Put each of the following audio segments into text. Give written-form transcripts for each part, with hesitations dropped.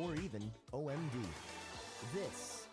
or even OMD. This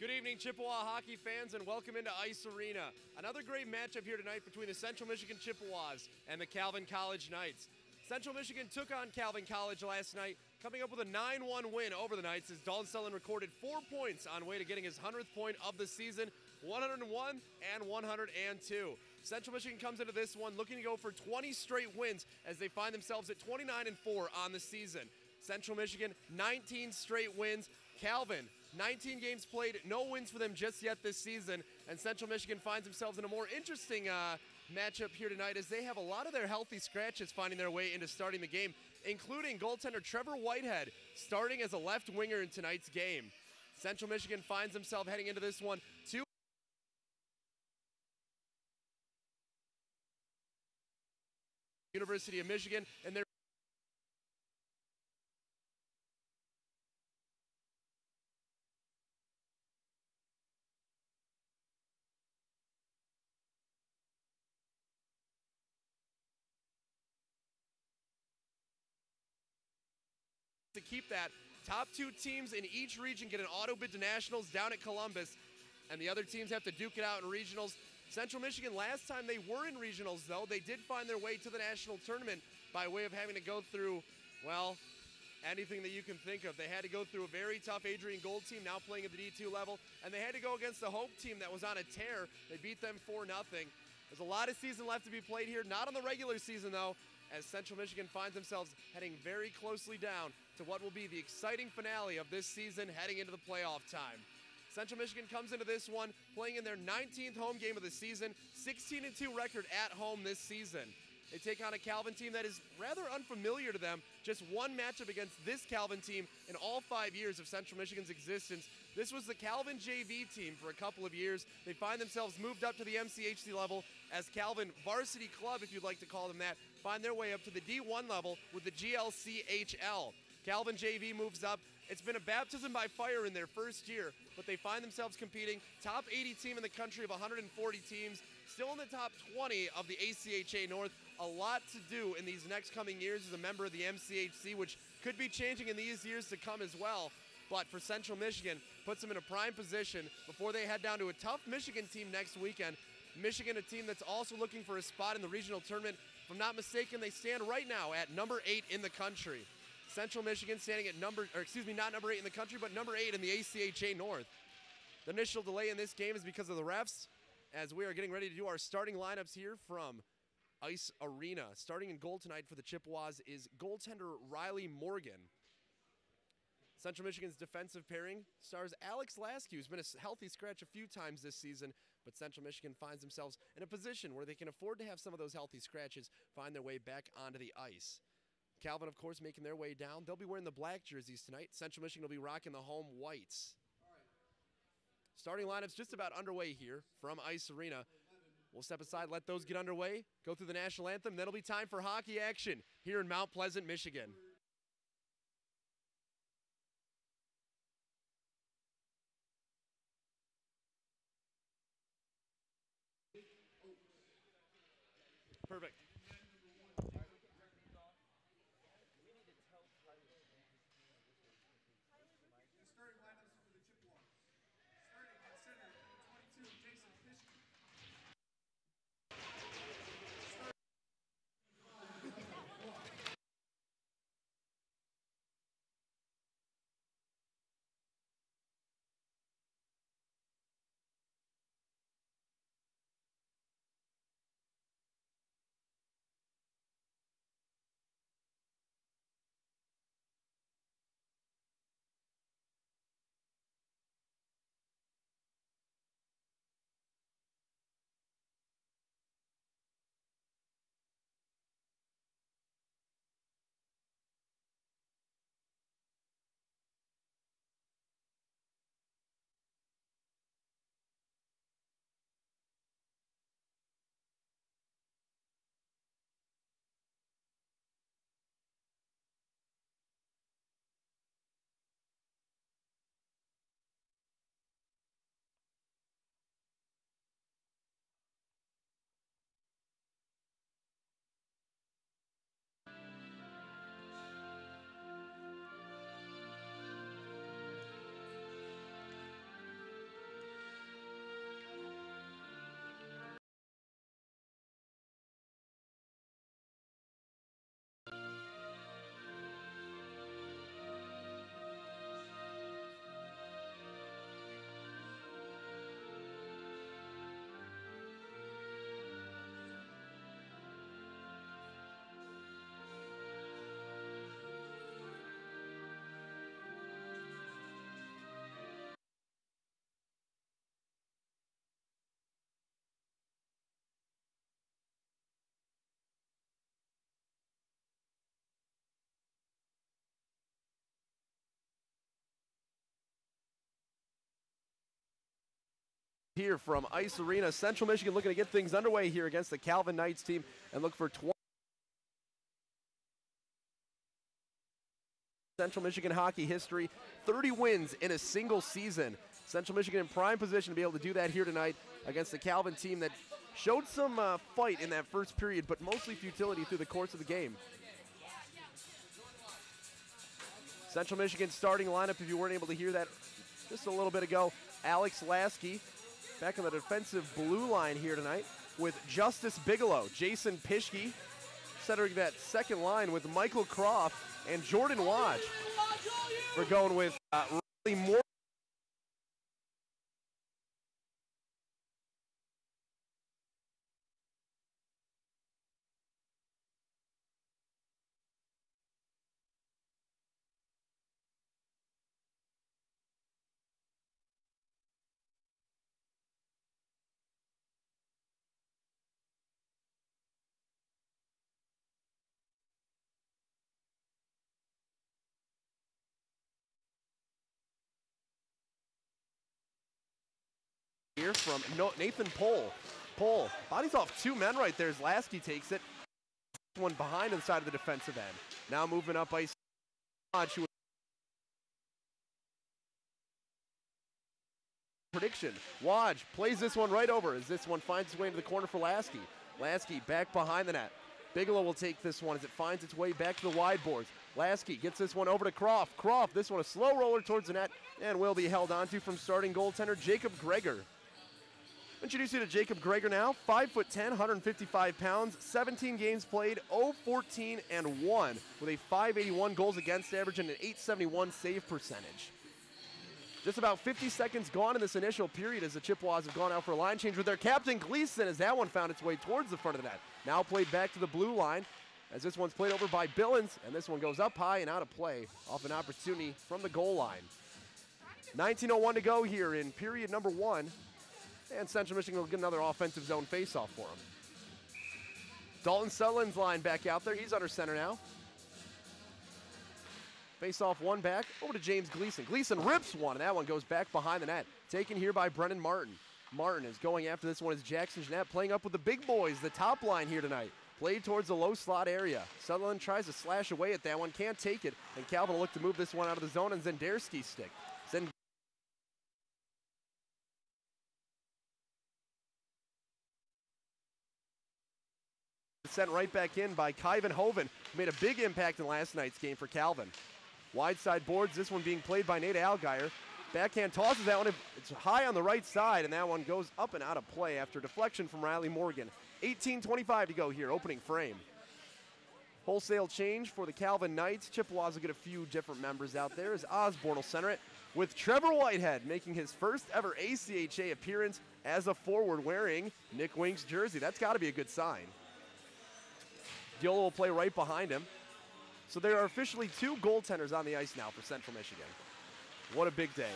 Good evening, Chippewa hockey fans, and welcome into Ice Arena. Another great matchup here tonight between the Central Michigan Chippewas and the Calvin College Knights. Central Michigan took on Calvin College last night, coming up with a 9-1 win over the Knights as Dalton Sullen recorded 4 points on way to getting his 100th point of the season, 101 and 102. Central Michigan comes into this one looking to go for 20 straight wins as they find themselves at 29-4 on the season. Central Michigan, 19 straight wins. Calvin, 19 games played, no wins for them just yet this season, and Central Michigan finds themselves in a more interesting matchup here tonight as they have a lot of their healthy scratches finding their way into starting the game, including goaltender Trevor Whitehead starting as a left winger in tonight's game. Central Michigan finds himself heading into this one to University of Michigan, and they're to keep that. Top 2 teams in each region get an auto bid to nationals down at Columbus, and the other teams have to duke it out in regionals. Central Michigan, last time they were in regionals, though, they did find their way to the national tournament by way of having to go through, well, anything that you can think of. They had to go through a very tough Adrian Gold team, now playing at the D2 level, and they had to go against the Hope team that was on a tear. They beat them 4-0. There's a lot of season left to be played here, not on the regular season, though, as Central Michigan finds themselves heading very closely down to what will be the exciting finale of this season heading into the playoff time. Central Michigan comes into this one playing in their 19th home game of the season, 16-2 record at home this season. They take on a Calvin team that is rather unfamiliar to them, just one matchup against this Calvin team in all 5 years of Central Michigan's existence. This was the Calvin JV team for a couple of years. They find themselves moved up to the MCHC level as Calvin Varsity Club, if you'd like to call them that, find their way up to the D1 level with the GLCHL. Calvin JV moves up. It's been a baptism by fire in their first year, but they find themselves competing. Top 80 team in the country of 140 teams, still in the top 20 of the ACHA North. A lot to do in these next coming years as a member of the MCHC, which could be changing in these years to come as well. But for Central Michigan, puts them in a prime position before they head down to a tough Michigan team next weekend. Michigan, a team that's also looking for a spot in the regional tournament. If I'm not mistaken, they stand right now at number 8 in the country. Central Michigan standing at not number 8 in the country, but number 8 in the ACHA North. The initial delay in this game is because of the refs, as we are getting ready to do our starting lineups here from Ice Arena. Starting in goal tonight for the Chippewas is goaltender Riley Morgan. Central Michigan's defensive pairing stars Alex Lasky, who's been a healthy scratch a few times this season, but Central Michigan finds themselves in a position where they can afford to have some of those healthy scratches find their way back onto the ice. Calvin, of course, making their way down. They'll be wearing the black jerseys tonight. Central Michigan will be rocking the home whites. Starting lineup's just about underway here from Ice Arena. We'll step aside, let those get underway, go through the national anthem, then it'll be time for hockey action here in Mount Pleasant, Michigan. Perfect. Here from Ice Arena, Central Michigan looking to get things underway here against the Calvin Knights team and look for 20. Central Michigan hockey history, 30 wins in a single season. Central Michigan in prime position to be able to do that here tonight against the Calvin team that showed some fight in that first period, but mostly futility through the course of the game. Central Michigan starting lineup, if you weren't able to hear that just a little bit ago, Alex Lasky back on the defensive blue line here tonight with Justice Bigelow, Jason Pischke, centering that second line with Michael Croft and Jordan Wadge. We're going with Riley Moore. Here from Nathan Pohl. Pohl bodies off two men right there as Lasky takes it. One behind inside of the defensive end. Now moving up ice. Prediction. Wadge plays this one right over as this one finds its way into the corner for Lasky. Lasky back behind the net. Bigelow will take this one as it finds its way back to the wide boards. Lasky gets this one over to Croft. Croft, this one a slow roller towards the net and will be held onto from starting goaltender Jacob Greger. Introduce you to Jacob Greger now, 5'10", 155 pounds, 17 games played, 0-14-1, with a .581 goals against average and an .871 save percentage. Just about 50 seconds gone in this initial period as the Chippewas have gone out for a line change with their captain Gleason as that one found its way towards the front of the net. Now played back to the blue line as this one's played over by Billings, and this one goes up high and out of play off an opportunity from the goal line. 19:01 to go here in period number 1. And Central Michigan will get another offensive zone faceoff for him. Dalton Sutherland's line back out there. He's under center now. Faceoff one back over to James Gleason. Gleason rips one, and that one goes back behind the net. Taken here by Brennan Martin. Martin is going after this one as Jackson Jeanette playing up with the big boys, the top line here tonight. Played towards the low slot area. Sutherland tries to slash away at that one, can't take it, and Calvin will look to move this one out of the zone and Zenderski's stick. Sent right back in by Kyvan Hoven, who made a big impact in last night's game for Calvin. Wide side boards, this one being played by Nate Allgaier. Backhand tosses that one, it's high on the right side, and that one goes up and out of play after deflection from Riley Morgan. 18:25 to go here, opening frame. Wholesale change for the Calvin Knights. Chippewas will get a few different members out there as Osborne will center it, with Trevor Whitehead making his first ever ACHA appearance as a forward wearing Nick Wink's jersey. That's got to be a good sign. Diola will play right behind him. So there are officially 2 goaltenders on the ice now for Central Michigan. What a big day.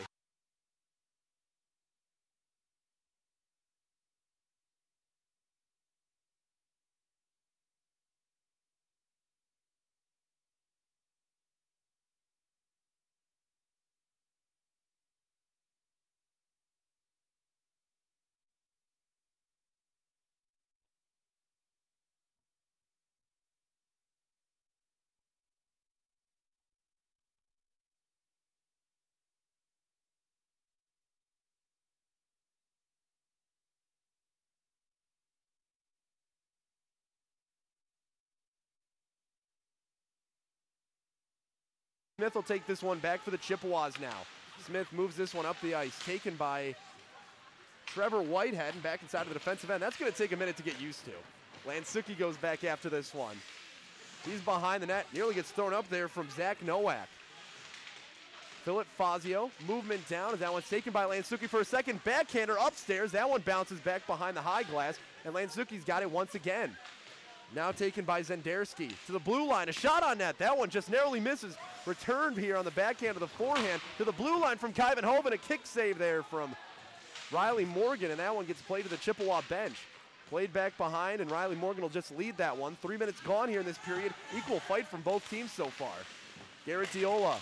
Smith will take this one back for the Chippewas now. Smith moves this one up the ice, taken by Trevor Whitehead and back inside of the defensive end. That's going to take a minute to get used to. Lanssuki goes back after this one. He's behind the net, nearly gets thrown up there from Zach Nowak. Philip Fazio, movement down as that one's taken by Lanssuki for a second. Backhander upstairs, that one bounces back behind the high glass, and Lanssuki's got it once again. Now taken by Zenderski to the blue line, a shot on net. That one just narrowly misses. Returned here on the backhand of the forehand to the blue line from Kyvan Hoven. A kick save there from Riley Morgan, and that one gets played to the Chippewa bench. Played back behind, and Riley Morgan will just lead that one. 3 minutes gone here in this period. Equal fight from both teams so far. Garrett Diola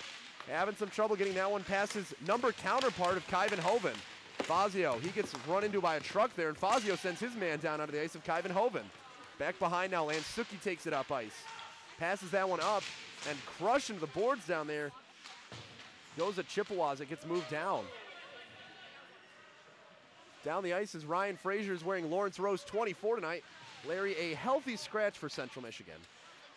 having some trouble getting that one past his number counterpart of Kyvan Hoven. Fazio, he gets run into by a truck there, and Fazio sends his man down onto the ice of Kyvan Hoven. Back behind now, Lansuki takes it up ice. Passes that one up and crushing the boards down there. Goes to Chippewas, it gets moved down. Down the ice is Ryan Frazier, is wearing Lawrence Rose 24 tonight. Larry, a healthy scratch for Central Michigan.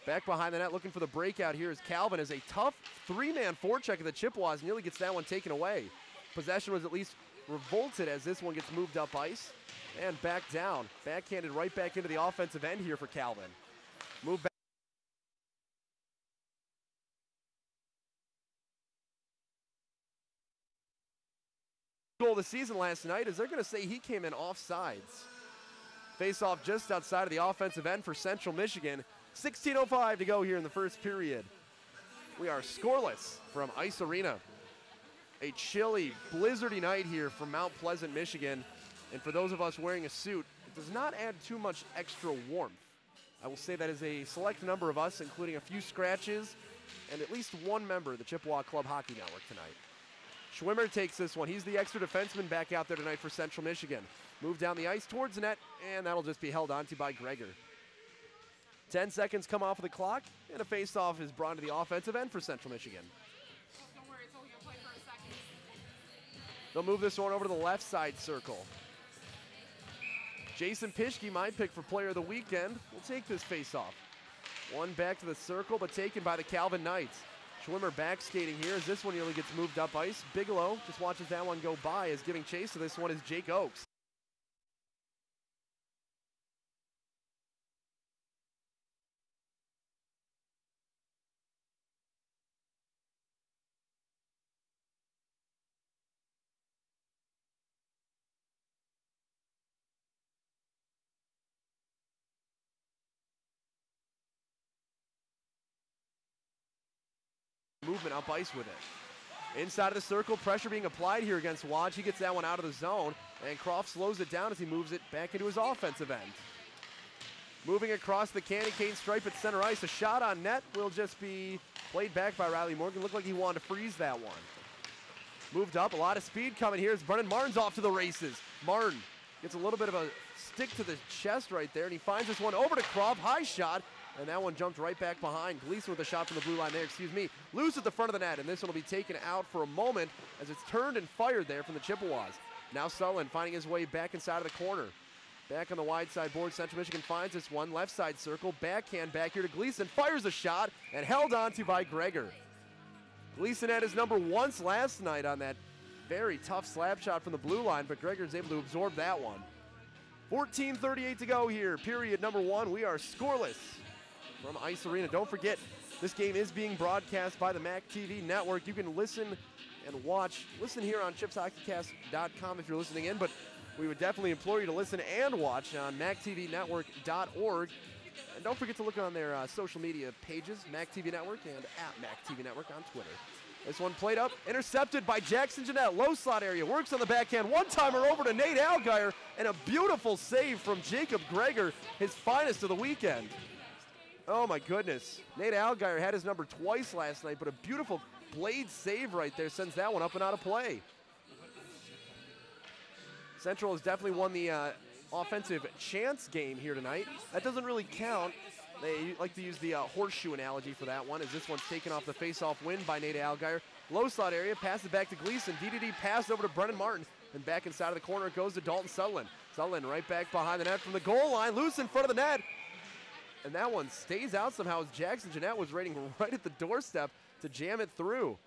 Back behind the net looking for the breakout here is Calvin, as a tough three-man forecheck of the Chippewas nearly gets that one taken away. Possession was at least revolted as this one gets moved up ice and back down. Backhanded right back into the offensive end here for Calvin. Move back. Goal of the season last night is they're going to say he came in offsides. Face off just outside of the offensive end for Central Michigan. 16:05 to go here in the first period. We are scoreless from Ice Arena. A chilly, blizzardy night here from Mount Pleasant, Michigan. And for those of us wearing a suit, it does not add too much extra warmth. I will say that is a select number of us, including a few scratches and at least one member of the Chippewa Club Hockey Network tonight. Schwimmer takes this one. He's the extra defenseman back out there tonight for Central Michigan. Move down the ice towards the net, and that'll just be held onto by Greger. 10 seconds come off of the clock, and a face-off is brought to the offensive end for Central Michigan. Don't worry, it's only going to play for a second. They'll move this one over to the left side circle. Jason Pischke, my pick for player of the weekend, will take this face-off. One back to the circle, but taken by the Calvin Knights. Schwimmer back skating here as this one nearly gets moved up ice. Bigelow just watches that one go by, as giving chase to this one is Jake Oakes. Movement up ice with it. Inside of the circle, pressure being applied here against Wadge. He gets that one out of the zone, and Croft slows it down as he moves it back into his offensive end. Moving across the candy cane stripe at center ice, a shot on net will just be played back by Riley Morgan. Looked like he wanted to freeze that one. Moved up, a lot of speed coming here as Brennan Martin's off to the races. Martin gets a little bit of a stick to the chest right there, and he finds this one over to Croft, high shot, and that one jumped right back behind. Gleason with a shot from the blue line there, loose at the front of the net, and this one will be taken out for a moment as it's turned and fired there from the Chippewas. Now Sullivan finding his way back inside of the corner. Back on the wide side board, Central Michigan finds this one, left side circle, backhand back here to Gleason, fires a shot, and held onto by Greger. Gleason had his number once last night on that very tough slap shot from the blue line, but Greger's able to absorb that one. 14:38 to go here, period number one. We are scoreless from Ice Arena. Don't forget, this game is being broadcast by the MAC TV network. You can listen and watch. Listen here on chipshockeycast.com if you're listening in, but we would definitely implore you to listen and watch on mactvnetwork.org. And don't forget to look on their social media pages, MAC TV Network and at MAC TV Network on Twitter. This one played up, intercepted by Jackson Jeanette. Low slot area, works on the backhand. One-timer over to Nate Allgaier, and a beautiful save from Jacob Greger, his finest of the weekend. Oh my goodness. Nate Allgaier had his number twice last night, but a beautiful blade save right there sends that one up and out of play. Central has definitely won the offensive chance game here tonight. That doesn't really count. They like to use the horseshoe analogy for that one, as this one's taken off the face-off win by Nate Allgaier. Low slot area, passes back to Gleason. DDD pass over to Brennan Martin, and back inside of the corner it goes to Dalton Sutherland. Sutherland right back behind the net from the goal line, loose in front of the net. And that one stays out somehow as Jackson Jeanette was waiting right at the doorstep to jam it through.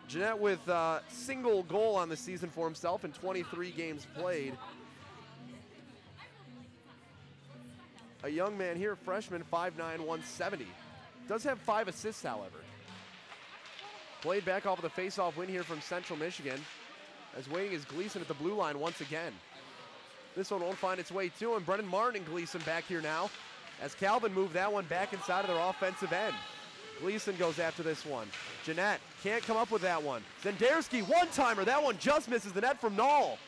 Jeanette with a single goal on the season for himself in 23 games played. A young man here, freshman, 5'9", 170. Does have 5 assists, however. Played back off of the face-off win here from Central Michigan, as waiting is Gleason at the blue line once again. This one won't find its way to him. Brennan Martin and Gleason back here now, as Calvin moved that one back inside of their offensive end. Gleason goes after this one. Jeanette can't come up with that one. Zenderski, one-timer. That one just misses the net from Knoll.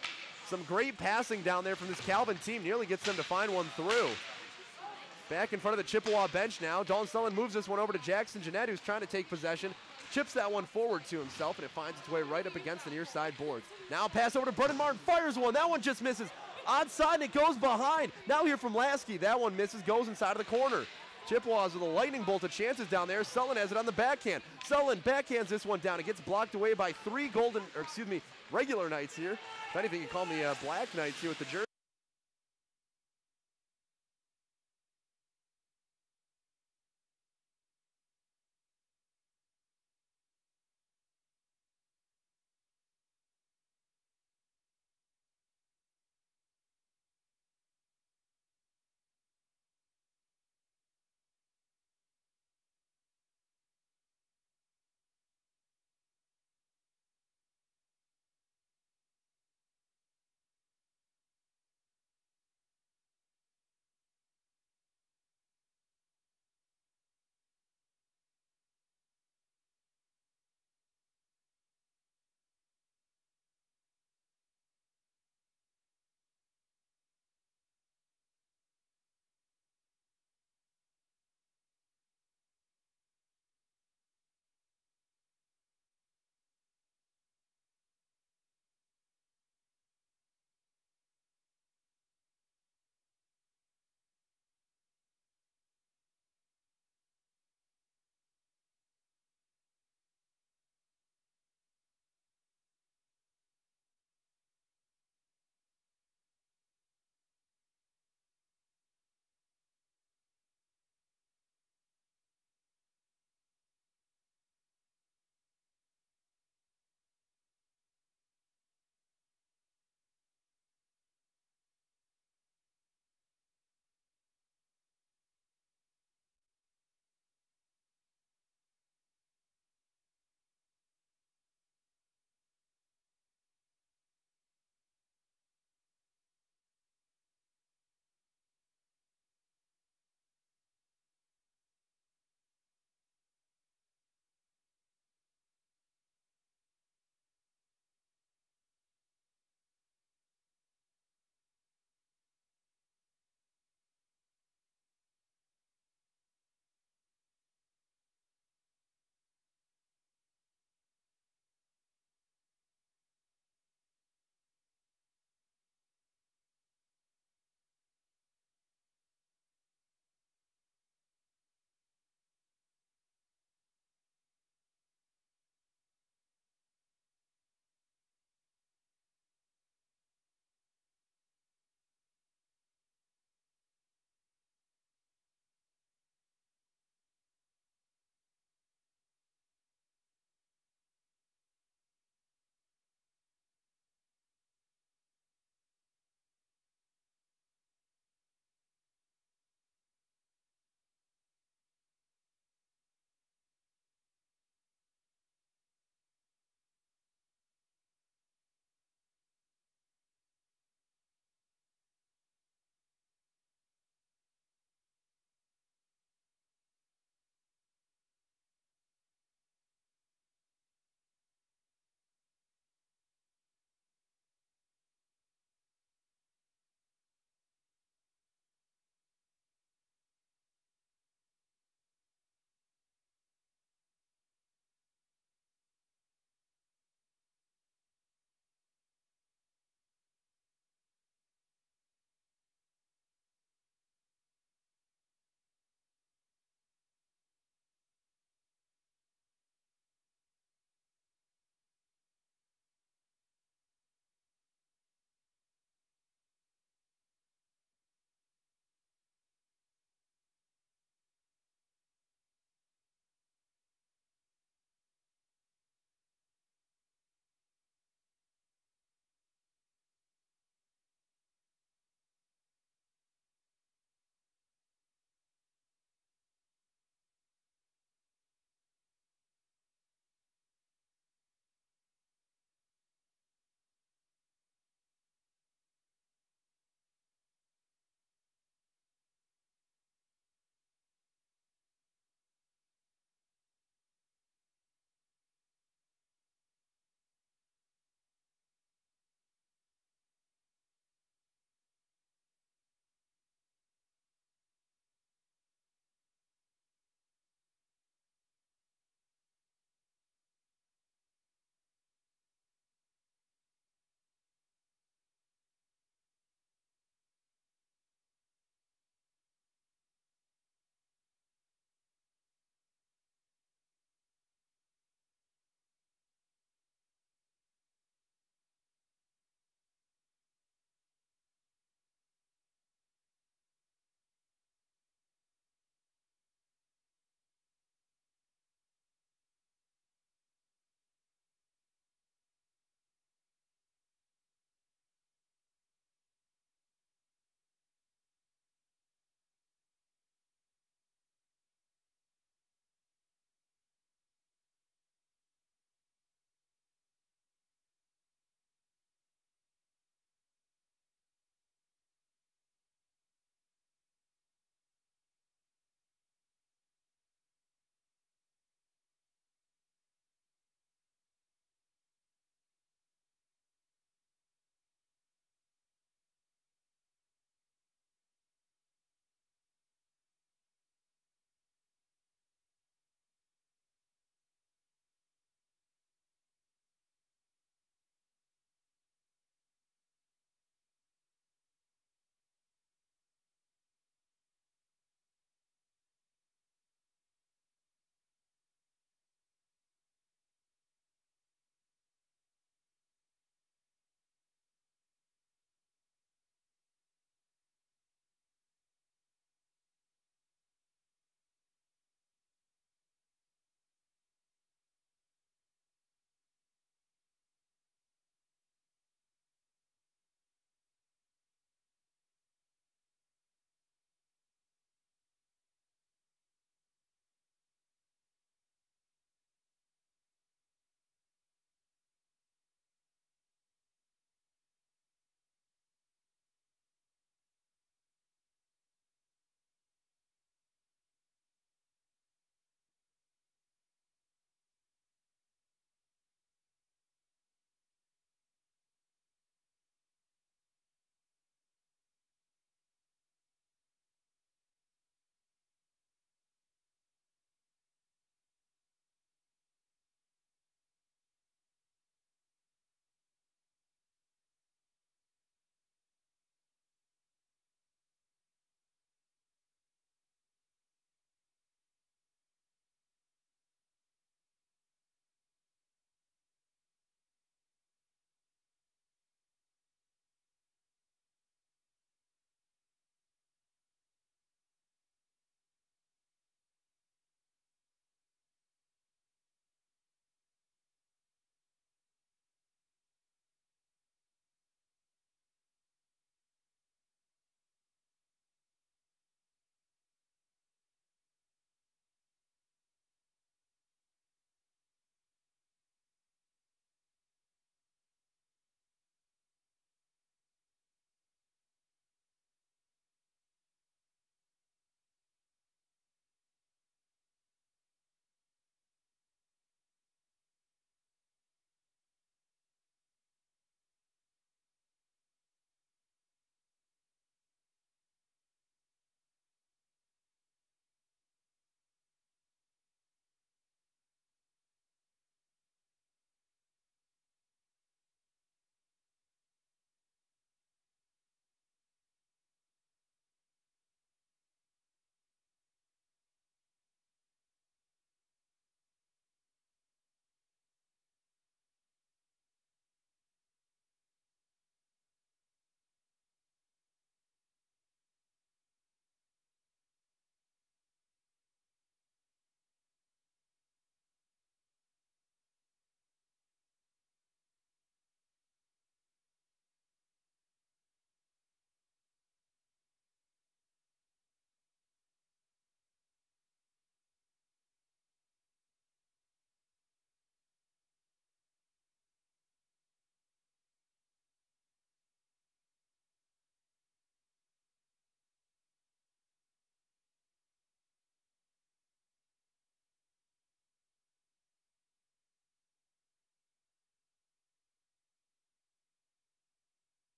Some great passing down there from this Calvin team. Nearly gets them to find one through. Back in front of the Chippewa bench now. Dalton Sullivan moves this one over to Jackson Jeanette, who's trying to take possession. chips that one forward to himself, and it finds its way right up against the near side boards. Now pass over to Brennan Martin, fires one. That one just misses. Onside, and it goes behind. Now here from Lasky. That one misses, goes inside of the corner. Chippewas with a lightning bolt of chances down there. Sullen has it on the backhand. Sullen backhands this one down. It gets blocked away by three regular Knights here. If anything, you call me Black Knights here with the jersey.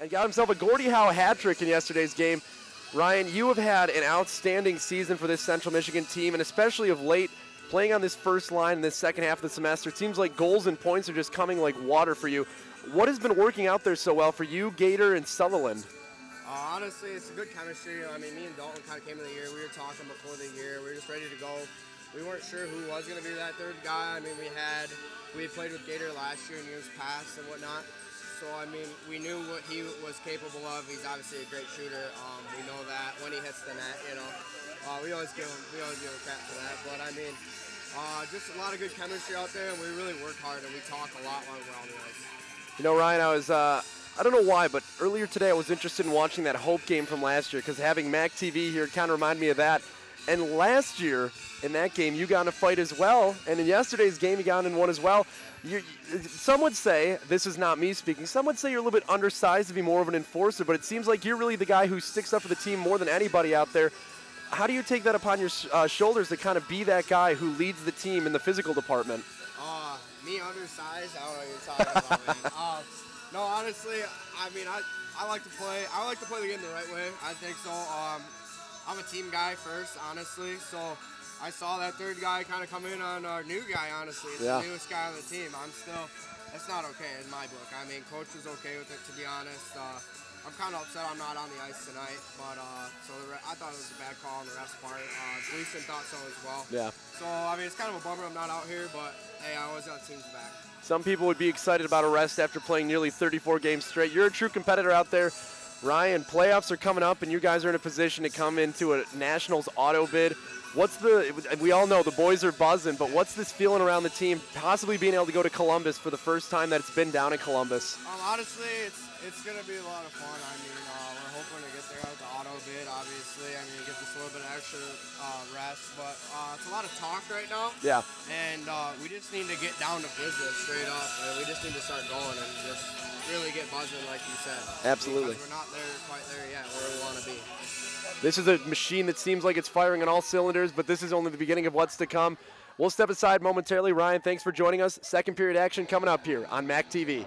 and got himself a Gordie Howe hat trick in yesterday's game. Ryan, you have had an outstanding season for this Central Michigan team, and especially of late, playing on this first line in this second half of the semester. It seems like goals and points are just coming like water for you. What has been working out there so well for you, Gator, and Sutherland? Honestly, it's a good chemistry. I mean, me and Dalton kind of came in the year. We were talking before the year. We were just ready to go. We weren't sure who was going to be that third guy. I mean, we had played with Gator last year in years past and whatnot. So, I mean, we knew what he was capable of. He's obviously a great shooter. We know that when he hits the net, you know. We always give him crap for that. But, I mean, just a lot of good chemistry out there, and we really work hard, and we talk a lot while we're on the ice. You know, Ryan, I don't know why, but earlier today I was interested in watching that Hope game from last year because having Mac TV here kind of reminded me of that. And last year in that game, you got in a fight as well. And in yesterday's game, you got in one as well. Some would say, this is not me speaking, some would say you're a little bit undersized to be more of an enforcer, but it seems like you're really the guy who sticks up for the team more than anybody out there. How do you take that upon your shoulders to kind of be that guy who leads the team in the physical department? Me undersized? I don't know what you're talking about, man. No, honestly, I mean, I like to play. I like to play the game the right way. I think so. I'm a team guy first, honestly. So I saw that third guy kind of come in on our new guy, honestly. It's the newest guy on the team. That's not okay in my book. I mean, coach was okay with it, to be honest. I'm kind of upset I'm not on the ice tonight, but I thought it was a bad call on the ref's part. Gleason thought so as well. Yeah. So, I mean, it's kind of a bummer I'm not out here, but, hey, I always got the team's back. Some people would be excited about a rest after playing nearly 34 games straight. You're a true competitor out there. Ryan, playoffs are coming up, and you guys are in a position to come into a Nationals auto bid. We all know the boys are buzzing, but what's this feeling around the team possibly being able to go to Columbus for the first time that it's been down in Columbus? Honestly, it's going to be a lot of fun. I mean, we're hoping to get there with the auto bid, obviously. I mean, get just a little bit of extra rest, but it's a lot of talk right now. Yeah. And we just need to get down to business straight up. We just need to start going and just really get buzzing, like you said. Absolutely. Because we're not quite there yet where we want to be. This is a machine that seems like it's firing on all cylinders, but this is only the beginning of what's to come. We'll step aside momentarily. Ryan, thanks for joining us. Second period action coming up here on MAC TV.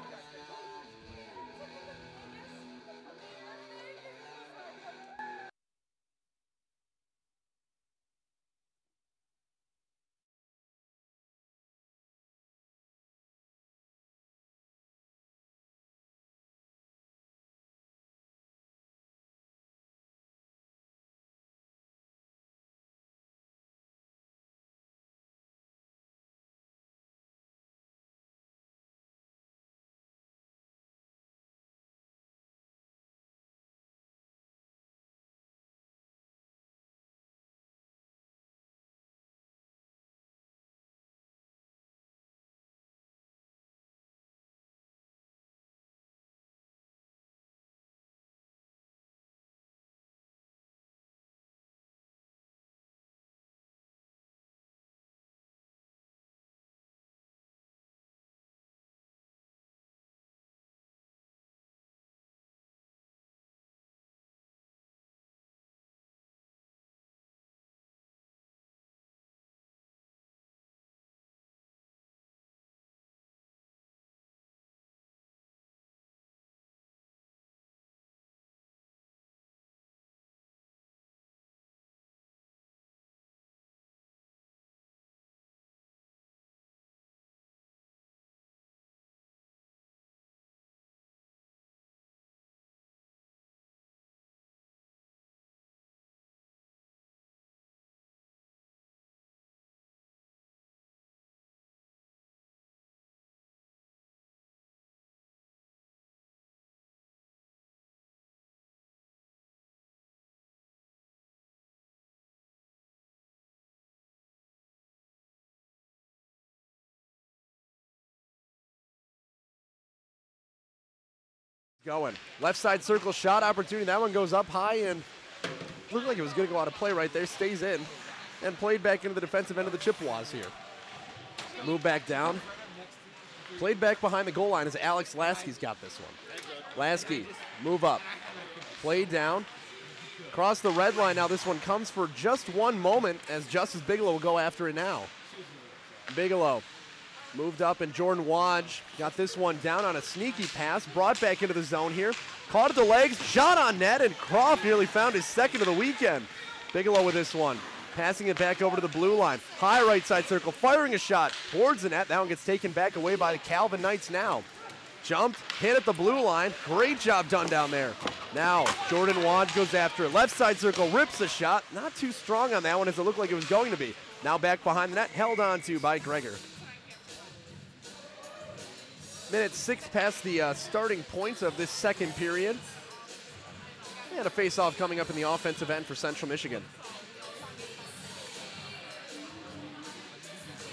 Going. Left side circle shot opportunity. That one goes up high and looked like it was going to go out of play right there. Stays in and played back into the defensive end of the Chippewas here. Move back down. Played back behind the goal line as Alex Lasky's got this one. Lasky, move up. Played down. Across the red line now. This one comes for just one moment as Justice Bigelow will go after it now. Bigelow. Moved up, and Jordan Wadge got this one down on a sneaky pass. Brought back into the zone here. caught at the legs, shot on net, and Croft nearly found his second of the weekend. Bigelow with this one, passing it back over to the blue line. High right side circle, firing a shot towards the net. That one gets taken back away by the Calvin Knights now. Jumped, hit at the blue line. Great job done down there. Now, Jordan Wadge goes after it. Left side circle, rips a shot. Not too strong on that one as it looked like it was going to be. Now back behind the net, held on to by Gregor. Minute 6 past the starting points of this second period. And a face-off coming up in the offensive end for Central Michigan.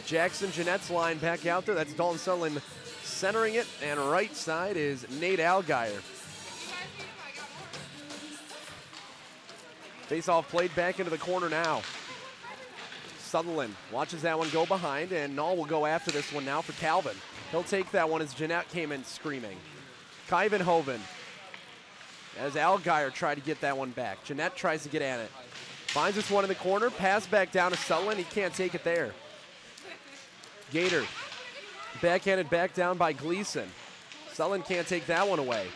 Jackson Jeanette's line back out there. That's Dalton Sutherland centering it, and right side is Nate Allgaier. Face-off played back into the corner now. Sutherland watches that one go behind, and Nall will go after this one now for Calvin. He'll take that one as Jeanette came in screaming. Kyvenhoven, as Allgaier tried to get that one back. Jeanette tries to get at it. Finds this one in the corner, pass back down to Sutherland. He can't take it there. Gator, backhanded back down by Gleason. Sutherland can't take that one away.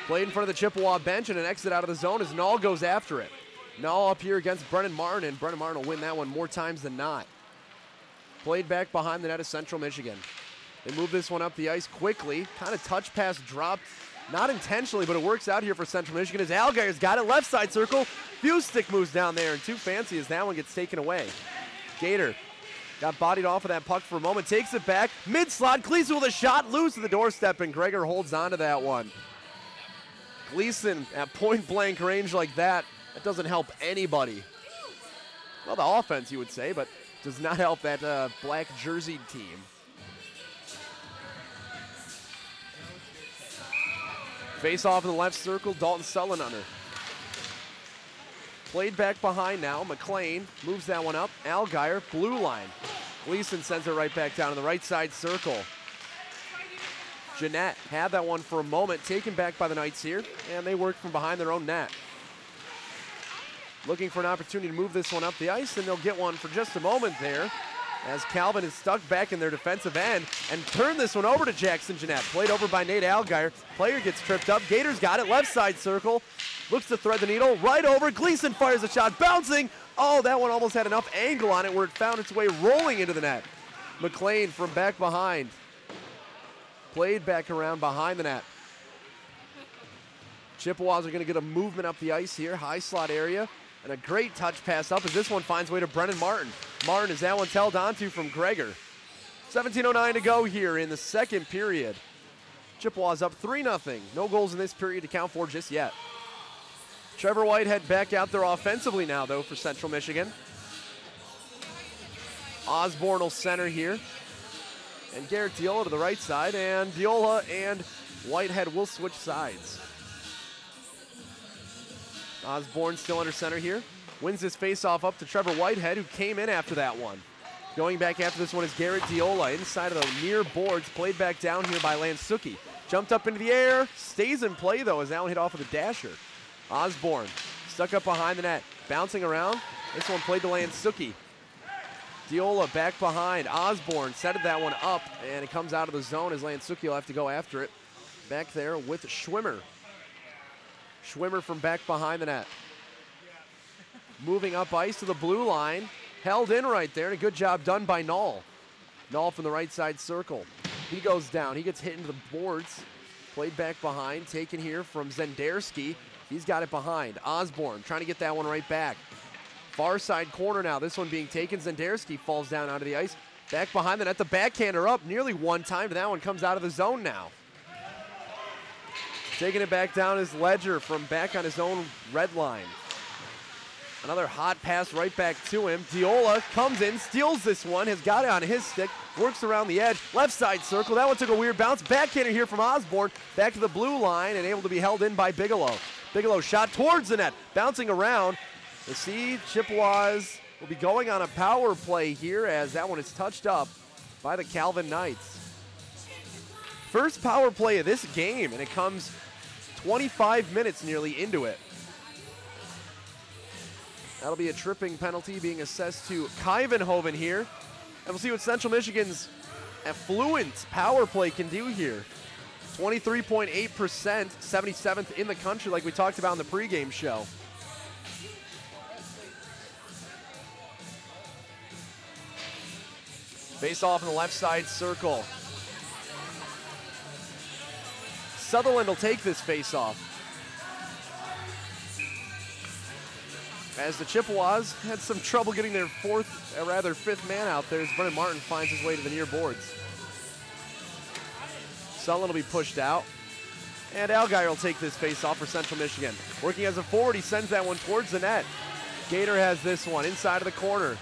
Played in front of the Chippewa bench and an exit out of the zone as Nall goes after it. Nall up here against Brennan Martin, and Brennan Martin will win that one more times than not. Played back behind the net of Central Michigan. They move this one up the ice quickly. Kind of touch pass dropped, not intentionally, but it works out here for Central Michigan as Allgaier's got it. Left side circle. Fustic moves down there, and too fancy as that one gets taken away. Gator got bodied off of that puck for a moment, takes it back, mid-slot, Gleason with a shot, loose to the doorstep, and Gregor holds on to that one. Gleason at point-blank range like that, that doesn't help anybody. Well, the offense, you would say, but does not help that black jerseyed team. Face off in the left circle, Dalton Sutherland under. Played back behind now. McLean moves that one up. Allgaier, blue line. Gleason sends it right back down to the right side circle. Jeanette had that one for a moment, taken back by the Knights here, and they work from behind their own net. Looking for an opportunity to move this one up the ice, and they'll get one for just a moment there as Calvin is stuck back in their defensive end and turn this one over to Jackson Jeanette. Played over by Nate Allgaier. Player gets tripped up. Gator's got it. Left side circle. Looks to thread the needle. Right over. Gleason fires a shot. Bouncing. Oh, that one almost had enough angle on it where it found its way rolling into the net. McLean from back behind. Played back around behind the net. Chippewas are going to get a movement up the ice here. High slot area. And a great touch pass up as this one finds way to Brennan Martin. Martin is that one held onto from Gregor. 17:09 to go here in the second period. Chippewas up 3-0. No goals in this period to count for just yet. Trevor Whitehead back out there offensively now, though, for Central Michigan. Osborne will center here. And Garrett Diola to the right side. And Diola and Whitehead will switch sides. Osborne still under center here. Wins this faceoff up to Trevor Whitehead, who came in after that one. Going back after this one is Garrett Diola inside of the near boards. Played back down here by Lansuki. Jumped up into the air. Stays in play, though, as that one hit off of the dasher. Osborne stuck up behind the net. Bouncing around. This one played to Lansuki. Diola back behind. Osborne setted that one up, and it comes out of the zone as Lansuki will have to go after it. Back there with Schwimmer. Schwimmer from back behind the net. Moving up ice to the blue line. Held in right there, and a good job done by Nall. Nall from the right side circle. He goes down. He gets hit into the boards. Played back behind. Taken here from Zenderski. He's got it behind. Osborne trying to get that one right back. Far side corner now. This one being taken. Zenderski falls down onto the ice. Back behind the net. The backhander up nearly one time, but that one comes out of the zone now. Taking it back down is Ledger from back on his own red line. Another hot pass right back to him. Diola comes in, steals this one, has got it on his stick, works around the edge, left side circle. That one took a weird bounce. Backhander here from Osborne, back to the blue line and able to be held in by Bigelow. Bigelow shot towards the net, bouncing around. The Sea Chippewas will be going on a power play here as that one is touched up by the Calvin Knights. First power play of this game, and it comes 25 minutes nearly into it. That'll be a tripping penalty being assessed to Kyvenhoven here. And we'll see what Central Michigan's affluent power play can do here. 23.8%, 77th in the country, like we talked about in the pregame show. Face off in the left side circle. Sutherland will take this face off. As the Chippewas had some trouble getting their fifth man out there as Brennan Martin finds his way to the near boards. Sutherland will be pushed out. And Allgaier will take this face off for Central Michigan. Working as a forward, he sends that one towards the net. Gator has this one inside of the corner.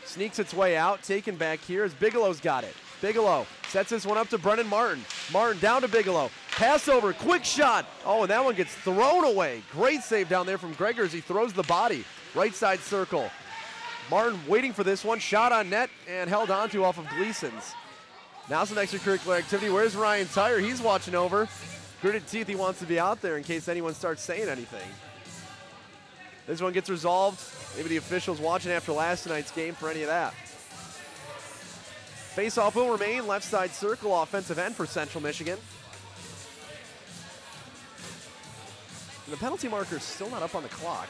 Sneaks its way out, taken back here as Bigelow's got it. Bigelow sets this one up to Brennan Martin. Martin down to Bigelow. Pass over, quick shot. Oh, and that one gets thrown away. Great save down there from Gregor as he throws the body. Right side circle. Martin waiting for this one. Shot on net and held onto off of Gleason's. Now some extracurricular activity. Where's Ryan Tyre? He's watching over. Gritted teeth, he wants to be out there in case anyone starts saying anything. This one gets resolved. Maybe the officials watching after last night's game for any of that. Face-off will remain left side circle, offensive end for Central Michigan. And the penalty marker is still not up on the clock.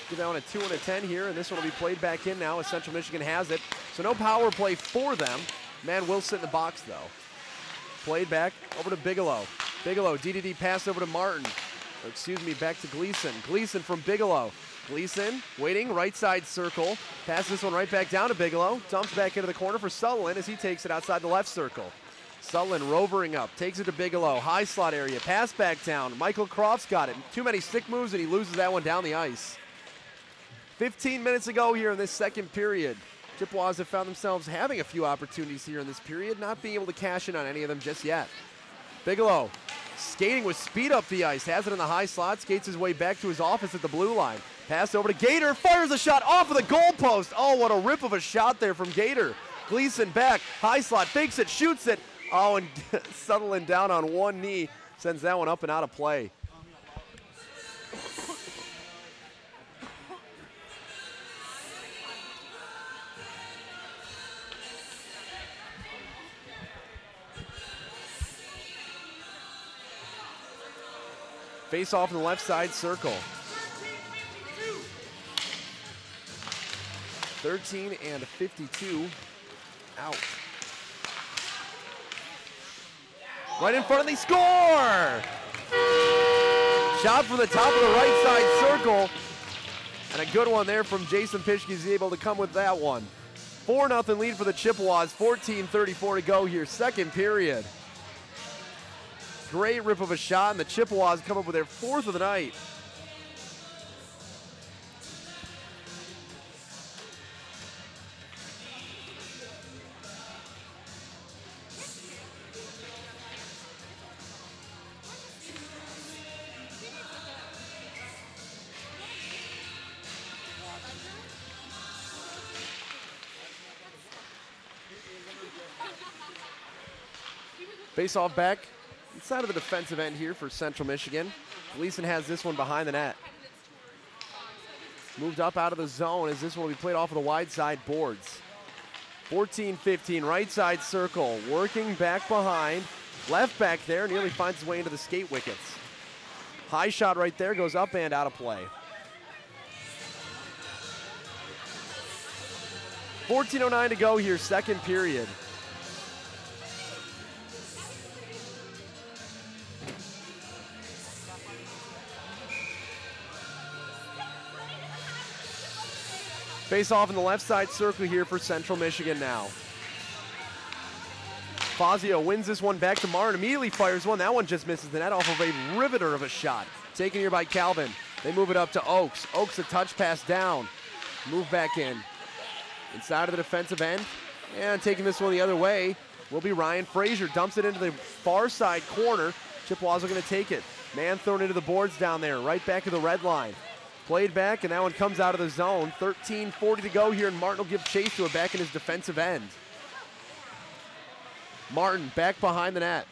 Give that one a 2 and a 10 here, and this one will be played back in now as Central Michigan has it. So no power play for them. Man will sit in the box, though. Played back over to Bigelow. Bigelow, DDD pass over to Martin. Or excuse me, back to Gleason. Gleason from Bigelow. Gleason waiting, right side circle. Pass this one right back down to Bigelow. Dumps back into the corner for Sutherland as he takes it outside the left circle. Sutherland rovering up, takes it to Bigelow. High slot area, pass back down. Michael Croft's got it. Too many stick moves and he loses that one down the ice. 15 minutes ago here in this second period. Chippewas have found themselves having a few opportunities here in this period, not being able to cash in on any of them just yet. Bigelow skating with speed up the ice, has it in the high slot, skates his way back to his office at the blue line. Pass over to Gator, fires a shot off of the goal post. Oh, what a rip of a shot there from Gator. Gleason back, high slot, fakes it, shoots it. Oh, and Sutherland down on one knee, sends that one up and out of play. Face off in the left side circle. 13 and 52 out. Right in front of the score! Shot from the top of the right side circle. And a good one there from Jason Pischke. He's able to come with that one. 4-0 lead for the Chippewas. 14:34 to go here, second period. Great rip of a shot, and the Chippewas come up with their fourth of the night. Face off back inside of the defensive end here for Central Michigan. Gleason has this one behind the net. Moved up out of the zone as this one will be played off of the wide side boards. 14-15, right side circle, working back behind. Left back there, nearly finds his way into the skate wickets. High shot right there, goes up and out of play. 14:09 to go here, second period. Face off in the left side circle here for Central Michigan now. Fazio wins this one back to Martin, immediately fires one. That one just misses the net off of a riveter of a shot. Taken here by Calvin. They move it up to Oakes. Oakes a touch pass down. Move back in. Inside of the defensive end. And taking this one the other way will be Ryan Frazier. Dumps it into the far side corner. Chippewas are going to take it. Man thrown into the boards down there, right back to the red line. Played back, and that one comes out of the zone. 13:40 to go here, and Martin will give chase to it back in his defensive end. Martin back behind the net.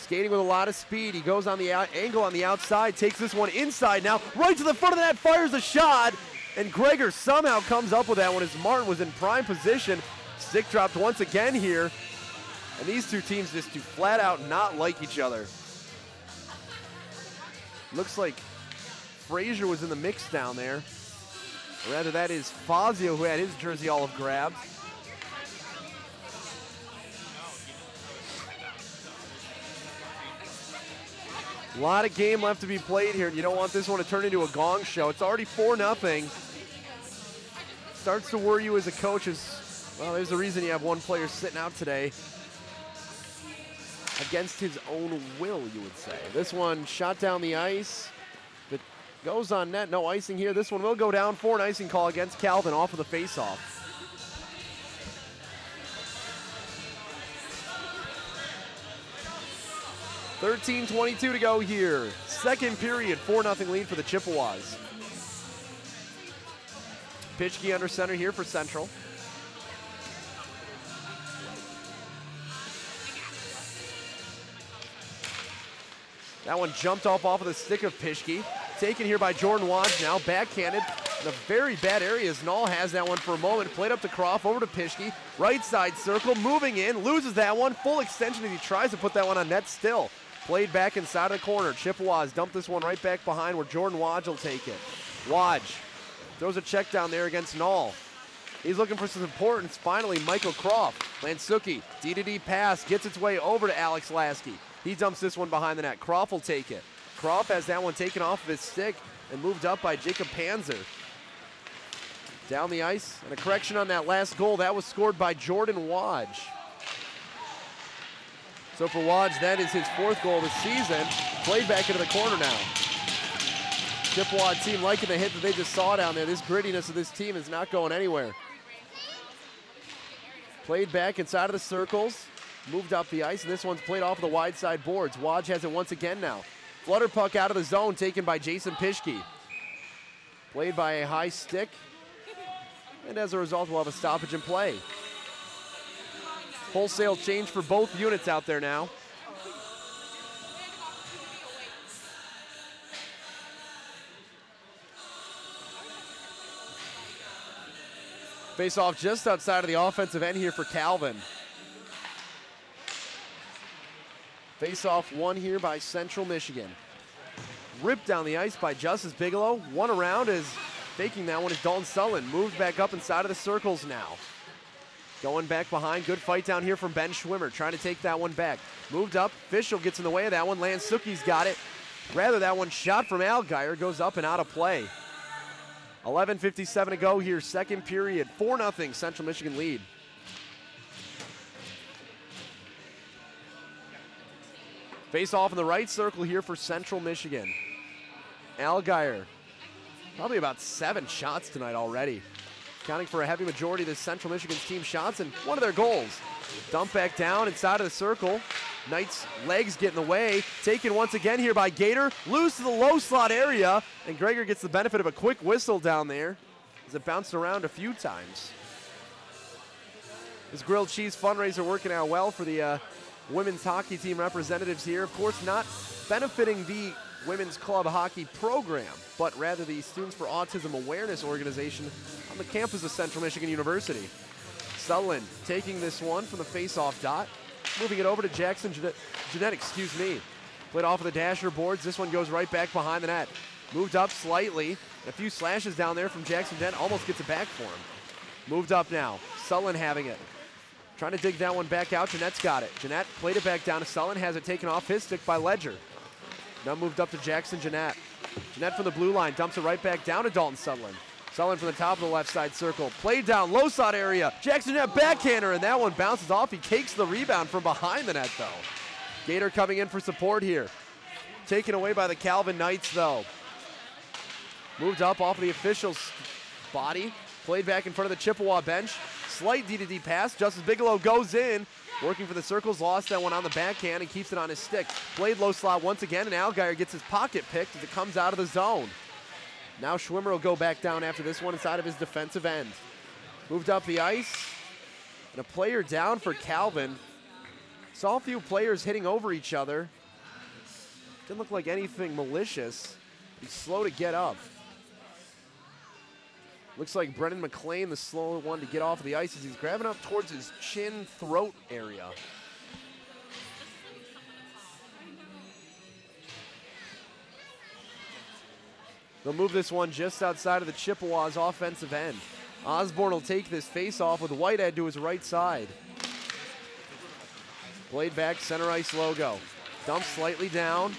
Skating with a lot of speed. He goes on the angle on the outside, takes this one inside now, right to the front of the net, fires a shot, and Gregor somehow comes up with that one as Martin was in prime position. Stick dropped once again here, and these two teams just do flat out not like each other. Looks like Frazier was in the mix down there. Or rather, that is Fazio who had his jersey olive grabbed. A lot of game left to be played here. You don't want this one to turn into a gong show. It's already 4-0. Starts to worry you as a coach as, well, there's a reason you have one player sitting out today. Against his own will, you would say. This one shot down the ice. It goes on net. No icing here. This one will go down for an icing call against Calvin off of the faceoff. .13:22 to go here. Second period, 4-0 lead for the Chippewas. Pischke under center here for Central. That one jumped off of the stick of Pischke. Taken here by Jordan Wadge now, backhanded in a very bad area as Knoll has that one for a moment. Played up to Croft, over to Pischke. Right side circle, moving in, loses that one. Full extension as he tries to put that one on net still. Played back inside of the corner. Chippewas dump this one right back behind where Jordan Wadge will take it. Wadge throws a check down there against Knoll. He's looking for some support, and it's finally Michael Croft. Lansukki, D-to-D pass, gets its way over to Alex Lasky. He dumps this one behind the net. Croft will take it. Croft has that one taken off of his stick and moved up by Jacob Panzer. Down the ice, and a correction on that last goal. That was scored by Jordan Wadge. So for Wadge, that is his 4th goal of the season. Played back into the corner now. Chippewa team liking the hit that they just saw down there. This grittiness of this team is not going anywhere. Played back inside of the circles. Moved up the ice, and this one's played off of the wide side boards. Wadge has it once again now. Flutter puck out of the zone, taken by Jason Pischke. Played by a high stick, and as a result, we'll have a stoppage in play. Wholesale change for both units out there now. Face off just outside of the offensive end here for Calvin. Face off one here by Central Michigan. Ripped down the ice by Justice Bigelow. One around is faking that one is Dalton Sullivan. Moved back up inside of the circles now. Going back behind. Good fight down here from Ben Schwimmer. Trying to take that one back. Moved up. Fischel gets in the way of that one. Lansukki's got it. Rather, that one shot from Allgaier goes up and out of play. 11:57 to go here. Second period. 4-0 Central Michigan lead. Face off in the right circle here for Central Michigan. Allgaier, probably about 7 shots tonight already. Counting for a heavy majority of the Central Michigan's team shots and one of their goals. Dump back down inside of the circle. Knight's legs get in the way. Taken once again here by Gator. Loose to the low slot area. And Gregor gets the benefit of a quick whistle down there as it bounced around a few times. This grilled cheese fundraiser working out well for the women's hockey team representatives here. Of course, not benefiting the women's club hockey program, but rather the Students for Autism Awareness organization on the campus of Central Michigan University. Sutherland taking this one from the face-off dot, moving it over to Jackson Jeanette, Played off of the dasher boards. This one goes right back behind the net. Moved up slightly. A few slashes down there from Jackson Jeanette. Almost gets it back for him. Moved up now. Sutherland having it. Trying to dig that one back out. Jeanette's got it. Jeanette played it back down to Sutherland. Has it taken off his stick by Ledger. Now moved up to Jackson Jeanette. Jeanette from the blue line dumps it right back down to Dalton Sutherland. Sutherland from the top of the left side circle. Played down, low slot area. Jackson Jeanette backhander, and that one bounces off. He takes the rebound from behind the net, though. Gator coming in for support here. Taken away by the Calvin Knights, though. Moved up off of the official's body. Played back in front of the Chippewa bench. Slight D-to-D pass. Justice Bigelow goes in. Working for the circles. Lost that one on the backhand and keeps it on his stick. Played low slot once again, and Allgaier gets his pocket picked as it comes out of the zone. Now Schwimmer will go back down after this one inside of his defensive end. Moved up the ice. And a player down for Calvin. Saw a few players hitting over each other. Didn't look like anything malicious. He's slow to get up. Looks like Brennan McLean, the slow one to get off of the ice as he's grabbing up towards his chin, throat area. They'll move this one just outside of the Chippewas' offensive end. Osborne will take this face-off with Whitehead to his right side. Played back, center ice logo. Dump slightly down.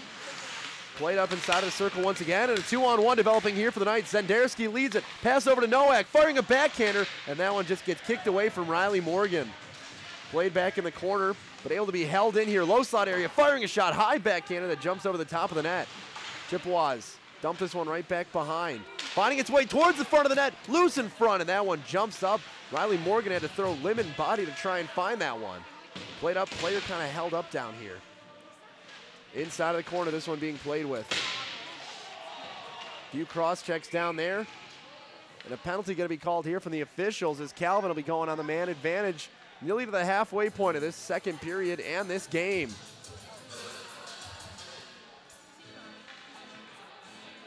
Played up inside of the circle once again, and a 2-on-1 developing here for the Knights. Zenderski leads it. Pass over to Nowak, firing a backhander, and that one just gets kicked away from Riley Morgan. Played back in the corner, but able to be held in here. Low slot area, firing a shot, high backhander that jumps over the top of the net. Chippewas dump this one right back behind. Finding its way towards the front of the net, loose in front, and that one jumps up. Riley Morgan had to throw limb and body to try and find that one. Played up, player kind of held up down here. Inside of the corner, this one being played with. Few cross checks down there. And a penalty going to be called here from the officials as Calvin will be going on the man advantage nearly to the halfway point of this second period and this game.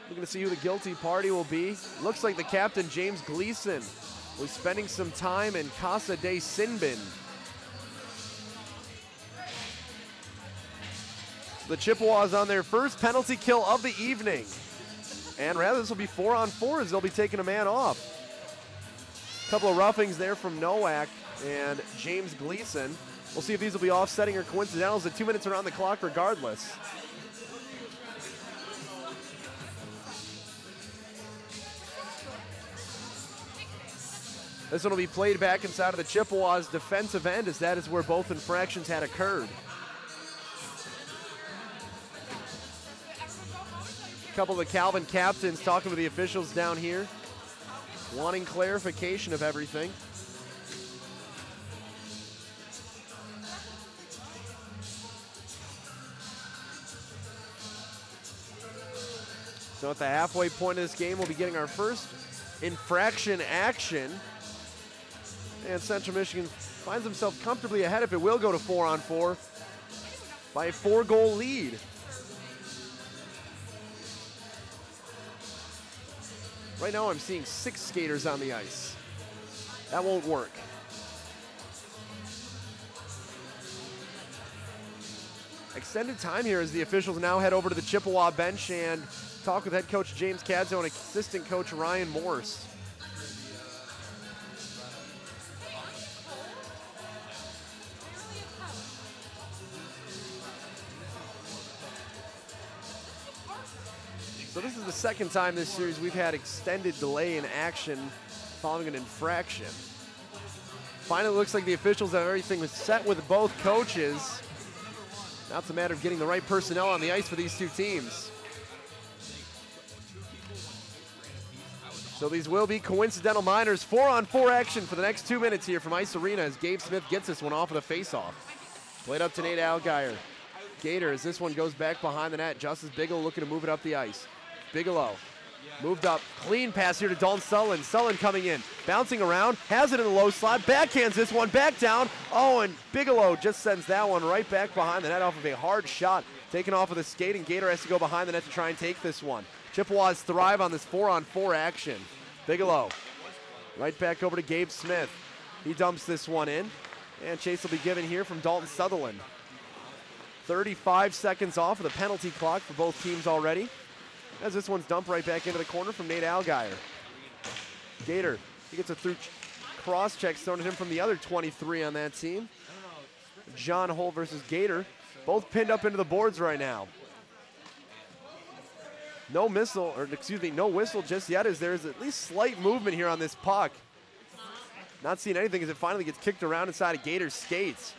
Looking to see who the guilty party will be. Looks like the captain, James Gleason, was spending some time in Casa de Sinbin. The Chippewas on their first penalty kill of the evening. And rather, this will be 4-on-4 as they'll be taking a man off. A couple of roughings there from Nowak and James Gleason. We'll see if these will be offsetting or coincidentals at 2 minutes around the clock regardless. This one will be played back inside of the Chippewas' defensive end as that is where both infractions had occurred. A couple of the Calvin captains talking with the officials down here, wanting clarification of everything. So at the halfway point of this game, we'll be getting our first infraction action. And Central Michigan finds himself comfortably ahead if it will go to 4-on-4 by a 4-goal lead. Right now I'm seeing 6 skaters on the ice. That won't work. Extended time here as the officials now head over to the Chippewa bench and talk with head coach James Cadzo and assistant coach Ryan Morse. So this is the second time this series we've had extended delay in action following an infraction. Finally, looks like the officials have everything set with both coaches. Now it's a matter of getting the right personnel on the ice for these two teams. So these will be coincidental minors. 4-on-4 action for the next 2 minutes here from Ice Arena as Gabe Smith gets this one off of the face-off. Played up to Nate Allgaier. Gator as this one goes back behind the net. Justice Bigelow looking to move it up the ice. Bigelow moved up, clean pass here to Dalton Sullen. Sullen coming in, bouncing around, has it in the low slot, backhands this one, back down. Oh, and Bigelow just sends that one right back behind the net off of a hard shot. Taken off of the skate, and Gator has to go behind the net to try and take this one. Chippewas thrive on this 4-on-4 action. Bigelow, right back over to Gabe Smith. He dumps this one in, and chase will be given here from Dalton Sutherland. 35 seconds off of the penalty clock for both teams already, as this one's dumped right back into the corner from Nate Allgaier. Gator, he gets a through cross check thrown at him from the other 23 on that team. John Holt versus Gator, both pinned up into the boards right now. No whistle just yet, as there's at least slight movement here on this puck. Not seeing anything as it finally gets kicked around inside of Gator's skates.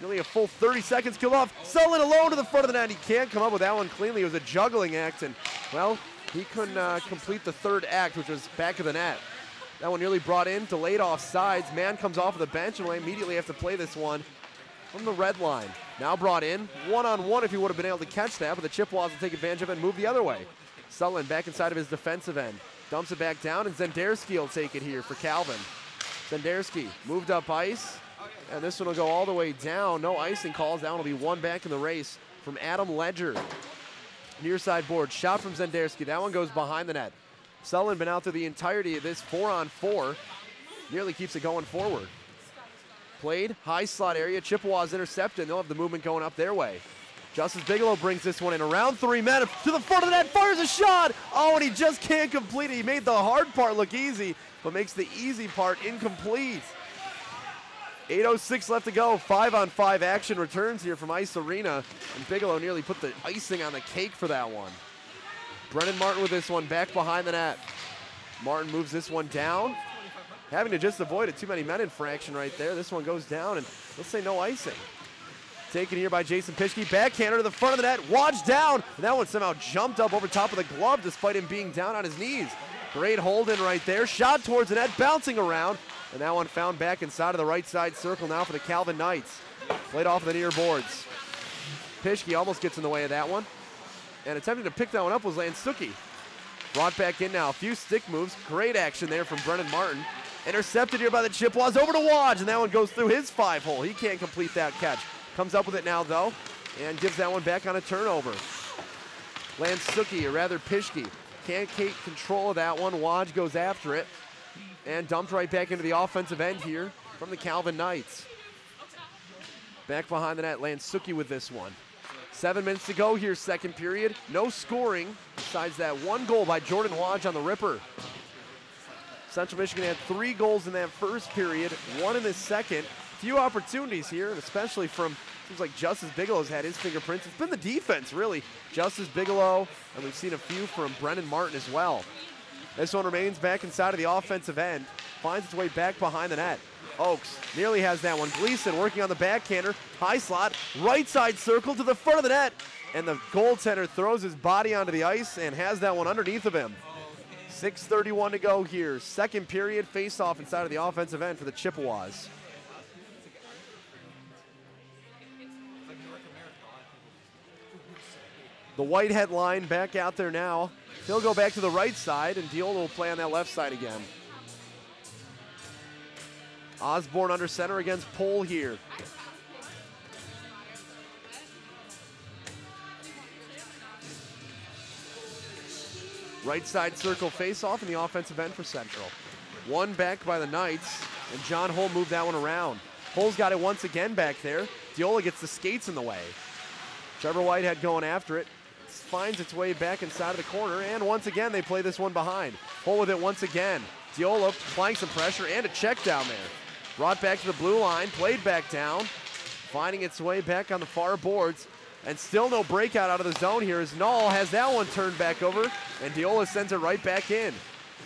Nearly a full 30 seconds kill off. Sullen alone to the front of the net. He can't come up with that one cleanly. It was a juggling act, and, well, he couldn't complete the third act, which was back of the net. That one nearly brought in, delayed off sides. Man comes off of the bench, and will immediately have to play this one from the red line. Now brought in, one-on-one if he would have been able to catch that, but the Chippewas will take advantage of it and move the other way. Sullen back inside of his defensive end. Dumps it back down, and Zenderski will take it here for Calvin. Zenderski moved up ice. And this one will go all the way down. No icing calls. That one will be one back in the race from Adam Ledger. Near side board, shot from Zenderski. That one goes behind the net. Sullivan been out there the entirety of this 4-on-4. Nearly keeps it going forward. Played, high slot area. Chippewa's intercepted, and they'll have the movement going up their way. Justice Bigelow brings this one in around 3 men to the front of the net, fires a shot. Oh, and he just can't complete it. He made the hard part look easy, but makes the easy part incomplete. 8:06 left to go. 5-on-5 action returns here from Ice Arena, and Bigelow nearly put the icing on the cake for that one. Brennan Martin with this one back behind the net. Martin moves this one down, having to just avoid a too many men infraction right there. This one goes down, and let's say no icing. Taken here by Jason Pischke. Backhander to the front of the net. Wadge down. And that one somehow jumped up over top of the glove despite him being down on his knees. Great hold in right there. Shot towards the net, bouncing around. And that one found back inside of the right side circle now for the Calvin Knights. Played off of the near boards. Pischke almost gets in the way of that one. And attempting to pick that one up was Lansuki. Brought back in now. A few stick moves. Great action there from Brennan Martin. Intercepted here by the Chippewas. Over to Wadge. And that one goes through his 5-hole. He can't complete that catch. Comes up with it now, though, and gives that one back on a turnover. Lansuki, or rather Pischke, can't take control of that one. Wadge goes after it and dumped right back into the offensive end here from the Calvin Knights. Back behind the net, Lansuki with this one. 7 minutes to go here, second period. No scoring besides that one goal by Jordan Wadge on the Ripper. Central Michigan had 3 goals in that first period, 1 in the second. Few opportunities here, and especially from, seems like Justice Bigelow's had his fingerprints. It's been the defense, really. Justice Bigelow, and we've seen a few from Brennan Martin as well. This one remains back inside of the offensive end. Finds its way back behind the net. Oakes nearly has that one. Gleason working on the backhander. High slot, right side circle to the front of the net. And the goaltender throws his body onto the ice and has that one underneath of him. 6:31 to go here. Second period, face-off inside of the offensive end for the Chippewas. The Whitehead line back out there now. He'll go back to the right side, and Diola will play on that left side again. Osborne under center against Pohl here. Right side circle face-off in the offensive end for Central. One back by the Knights, and John Hull moved that one around. Hull's got it once again back there. Diola gets the skates in the way. Trevor Whitehead going after it. Finds its way back inside of the corner, and once again they play this one behind. Hull with it once again. Diola applying some pressure and a check down there. Brought back to the blue line, played back down, finding its way back on the far boards, and still no breakout out of the zone here as Null has that one turned back over, and Diola sends it right back in.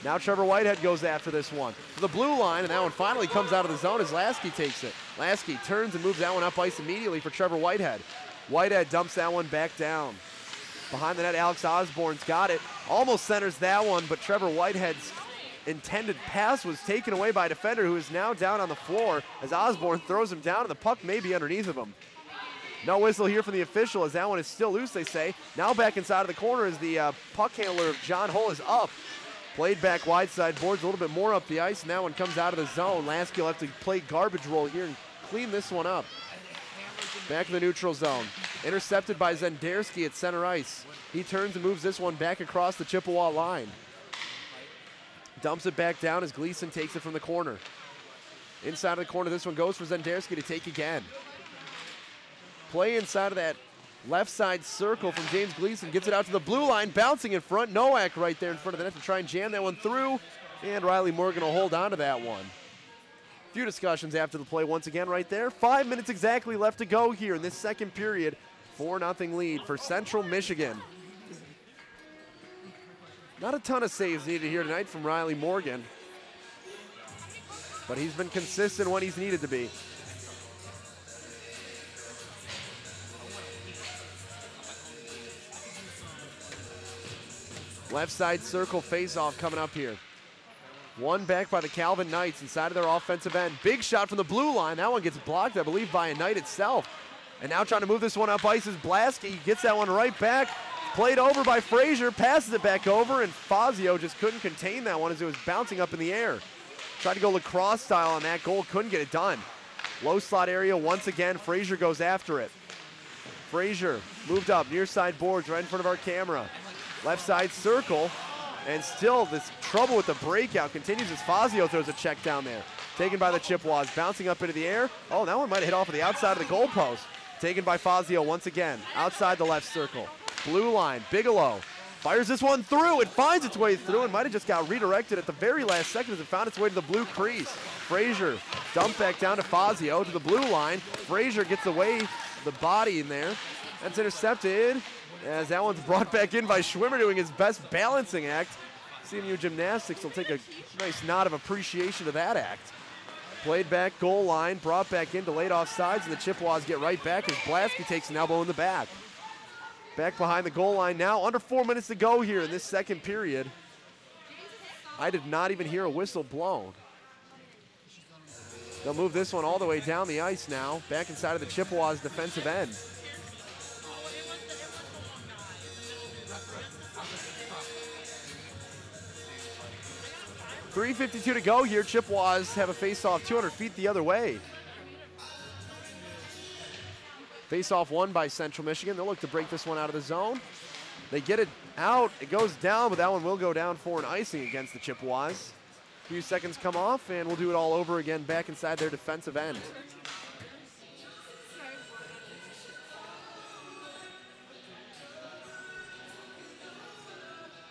Now Trevor Whitehead goes after this one. To the blue line, and that one finally comes out of the zone as Lasky takes it. Lasky turns and moves that one up ice immediately for Trevor Whitehead. Whitehead dumps that one back down. Behind the net, Alex Osborne's got it. Almost centers that one, but Trevor Whitehead's intended pass was taken away by a defender who is now down on the floor as Osborne throws him down, and the puck may be underneath of him. No whistle here from the official as that one is still loose, they say. Now back inside of the corner as the puck handler of John Hull is up. Played back wide side boards, a little bit more up the ice, and that one comes out of the zone. Lasky will have to play garbage roll here and clean this one up. Back in the neutral zone. Intercepted by Zenderski at center ice. He turns and moves this one back across the Chippewa line. Dumps it back down as Gleason takes it from the corner. Inside of the corner, this one goes for Zenderski to take again. Play inside of that left side circle from James Gleason. Gets it out to the blue line, bouncing in front. Nowak right there in front of the net to try and jam that one through. And Riley Morgan will hold on to that one. Few discussions after the play once again right there. 5 minutes exactly left to go here in this second period. 4-0 lead for Central Michigan. Not a ton of saves needed here tonight from Riley Morgan, but he's been consistent when he's needed to be. Left side circle face-off coming up here. One back by the Calvin Knights inside of their offensive end. Big shot from the blue line. That one gets blocked, I believe, by a Knight itself. And now trying to move this one up ice is Blasky. Gets that one right back. Played over by Frazier. Passes it back over, and Fazio just couldn't contain that one as it was bouncing up in the air. Tried to go lacrosse style on that goal. Couldn't get it done. Low slot area once again. Frazier goes after it. Frazier moved up, near side boards right in front of our camera. Left side circle, and still this trouble with the breakout continues as Fazio throws a check down there. Taken by the Chippewas, bouncing up into the air. Oh, that one might have hit off of the outside of the goalpost. Taken by Fazio once again, outside the left circle. Blue line, Bigelow fires this one through. It finds its way through and might have just got redirected at the very last second as it found its way to the blue crease. Frazier dumped back down to Fazio to the blue line. Frazier gets away the body in there. That's intercepted as that one's brought back in by Schwimmer doing his best balancing act. CMU Gymnastics will take a nice nod of appreciation to that act. Played back, goal line, brought back in, delayed off sides, and the Chippewas get right back as Blasky takes an elbow in the back. Back behind the goal line now, under 4 minutes to go here in this second period. I did not even hear a whistle blown. They'll move this one all the way down the ice now, back inside of the Chippewas defensive end. .352 to go here. Chippewas have a face-off 200 feet the other way. Face-off won by Central Michigan. They'll look to break this one out of the zone. They get it out. It goes down, but that one will go down for an icing against the Chippewas. A few seconds come off, and we'll do it all over again back inside their defensive end.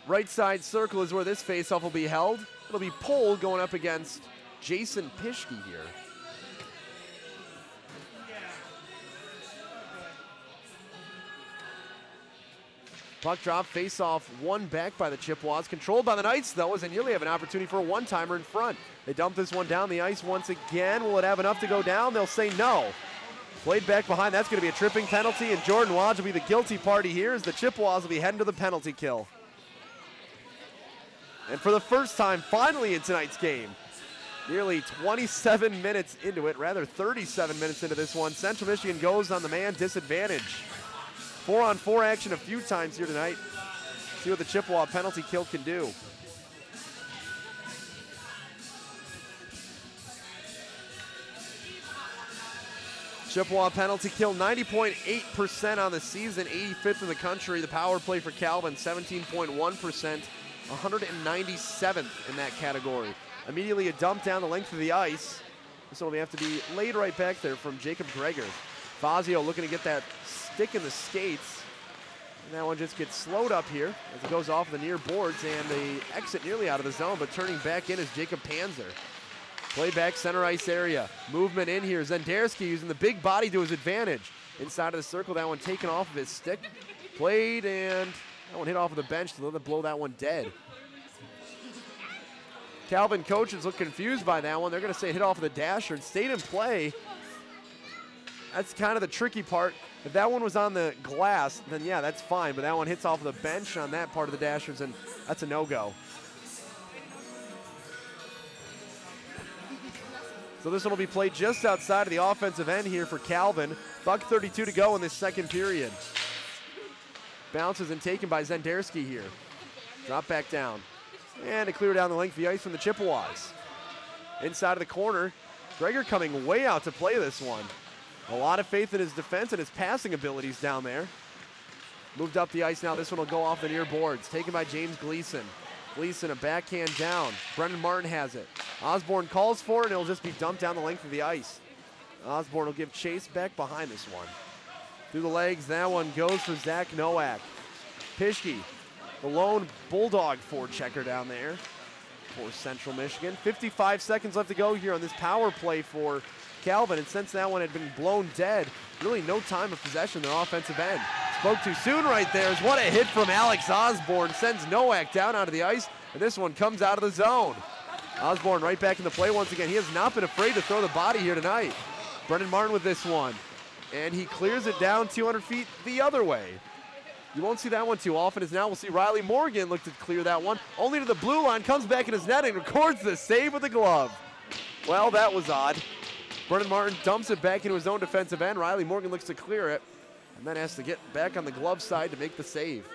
Right side circle is where this face-off will be held. It'll be Pohl going up against Jason Pischke here. Puck drop, face-off, one back by the Chippewas. Controlled by the Knights, though, as they nearly have an opportunity for a one-timer in front. They dump this one down the ice once again. Will it have enough to go down? They'll say no. Played back behind, that's going to be a tripping penalty, and Jordan Lodge will be the guilty party here as the Chippewas will be heading to the penalty kill. And for the first time, finally in tonight's game, nearly 27 minutes into it, rather 37 minutes into this one, Central Michigan goes on the man disadvantage. 4-on-4 action a few times here tonight. See what the Chippewa penalty kill can do. Chippewa penalty kill 90.8% on the season, 85th in the country. The power play for Calvin, 17.1%. 197th in that category. Immediately a dump down the length of the ice. This one will have to be laid right back there from Jacob Greger. Fazio looking to get that stick in the skates. And that one just gets slowed up here as it goes off the near boards, and they exit nearly out of the zone, but turning back in is Jacob Panzer. Play back center ice area. Movement in here. Zenderski using the big body to his advantage. Inside of the circle, that one taken off of his stick. Played, and that one hit off of the bench to let them blow that one dead. Calvin coaches look confused by that one. They're going to say hit off of the dasher and stayed in play. That's kind of the tricky part. If that one was on the glass, then yeah, that's fine. But that one hits off of the bench on that part of the dashers, and that's a no-go. So this one will be played just outside of the offensive end here for Calvin. .32 to go in this second period. Bounces and taken by Zenderski here. Drop back down. And a clear down the length of the ice from the Chippewas. Inside of the corner, Greger coming way out to play this one. A lot of faith in his defense and his passing abilities down there. Moved up the ice now. This one will go off the near boards. Taken by James Gleason. Gleason, a backhand down. Brendan Martin has it. Osborne calls for it, and it'll just be dumped down the length of the ice. Osborne will give chase back behind this one. Through the legs, that one goes for Zach Nowak. Pischke, the lone Bulldog forechecker down there for Central Michigan. 55 seconds left to go here on this power play for Calvin, and since that one had been blown dead, really no time of possession in their offensive end. Spoke too soon right there. What a hit from Alex Osborne. Sends Nowak down onto the ice, and this one comes out of the zone. Osborne right back in the play once again. He has not been afraid to throw the body here tonight. Brendan Martin with this one, and he clears it down 200 feet the other way. You won't see that one too often, as now we'll see Riley Morgan look to clear that one. Only to the blue line, comes back in his net and records the save with the glove. Well, that was odd. Brendan Martin dumps it back into his own defensive end. Riley Morgan looks to clear it, and then has to get back on the glove side to make the save.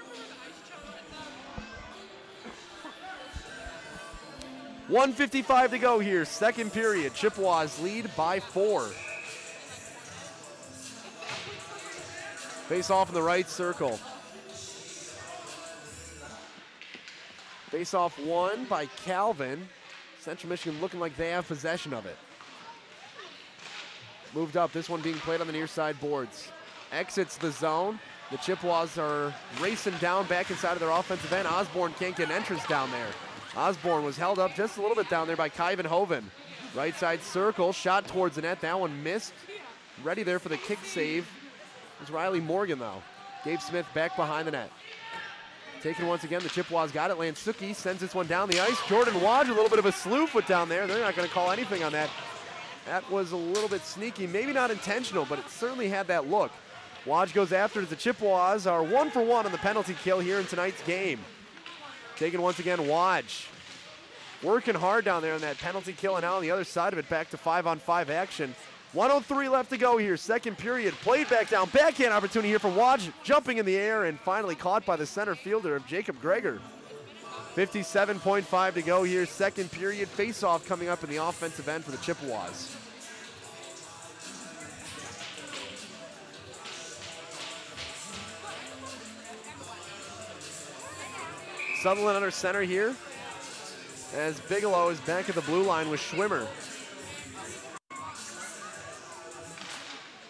1:55 to go here, second period. Chippewas lead by 4. Face off in the right circle. Face off won by Calvin. Central Michigan looking like they have possession of it. Moved up, this one being played on the near side boards. Exits the zone. The Chippewas are racing down back inside of their offensive end. Osborne can't get an entrance down there. Osborne was held up just a little bit down there by Kyvan Hoven. Right side circle, shot towards the net. That one missed. Ready there for the kick save. It was Riley Morgan, though. Gabe Smith back behind the net. Taken once again, the Chippewas got it. Lansuki sends this one down the ice. Jordan Wadge, a little bit of a slew foot down there. They're not going to call anything on that. That was a little bit sneaky, maybe not intentional, but it certainly had that look. Wadge goes after it as the Chippewas are 1 for 1 on the penalty kill here in tonight's game. Taken once again, Wadge. Working hard down there on that penalty kill, and now on the other side of it, back to 5-on-5 action. 1:03 left to go here, second period. Played back down, backhand opportunity here for Wadge, jumping in the air and finally caught by the center fielder of Jacob Greger. 57.5 to go here, second period. Face-off coming up in the offensive end for the Chippewas. Sutherland under center here, as Bigelow is back at the blue line with Schwimmer.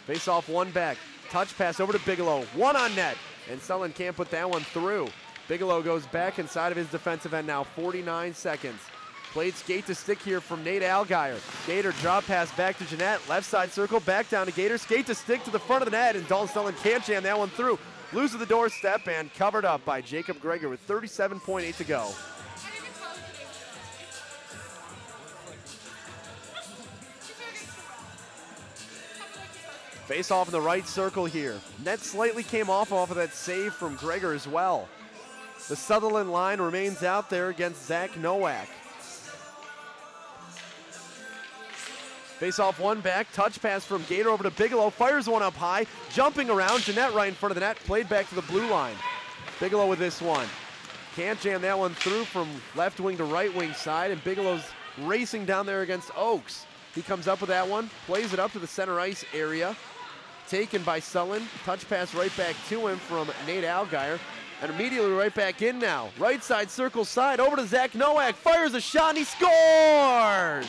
Face off one back, touch pass over to Bigelow, one on net, and Sutherland can't put that one through. Bigelow goes back inside of his defensive end now, 49 seconds. Played skate to stick here from Nate Allgaier. Gator drop pass back to Jeanette, left side circle, back down to Gator, skate to stick to the front of the net, and Dalton Sutherland can't jam that one through. Loses the doorstep and covered up by Jacob Greger with 37.8 to go. Face off in the right circle here. Net slightly came off of that save from Greger as well. The Sutherland line remains out there against Zach Nowak. Face off one back, touch pass from Gator over to Bigelow, fires one up high, jumping around, Jeanette right in front of the net, played back to the blue line. Bigelow with this one. Can't jam that one through from left wing to right wing side, and Bigelow's racing down there against Oaks. He comes up with that one, plays it up to the center ice area. Taken by Sutherland, touch pass right back to him from Nate Allgaier, and immediately right back in now. Right side circle side, over to Zach Nowak, fires a shot and he scores!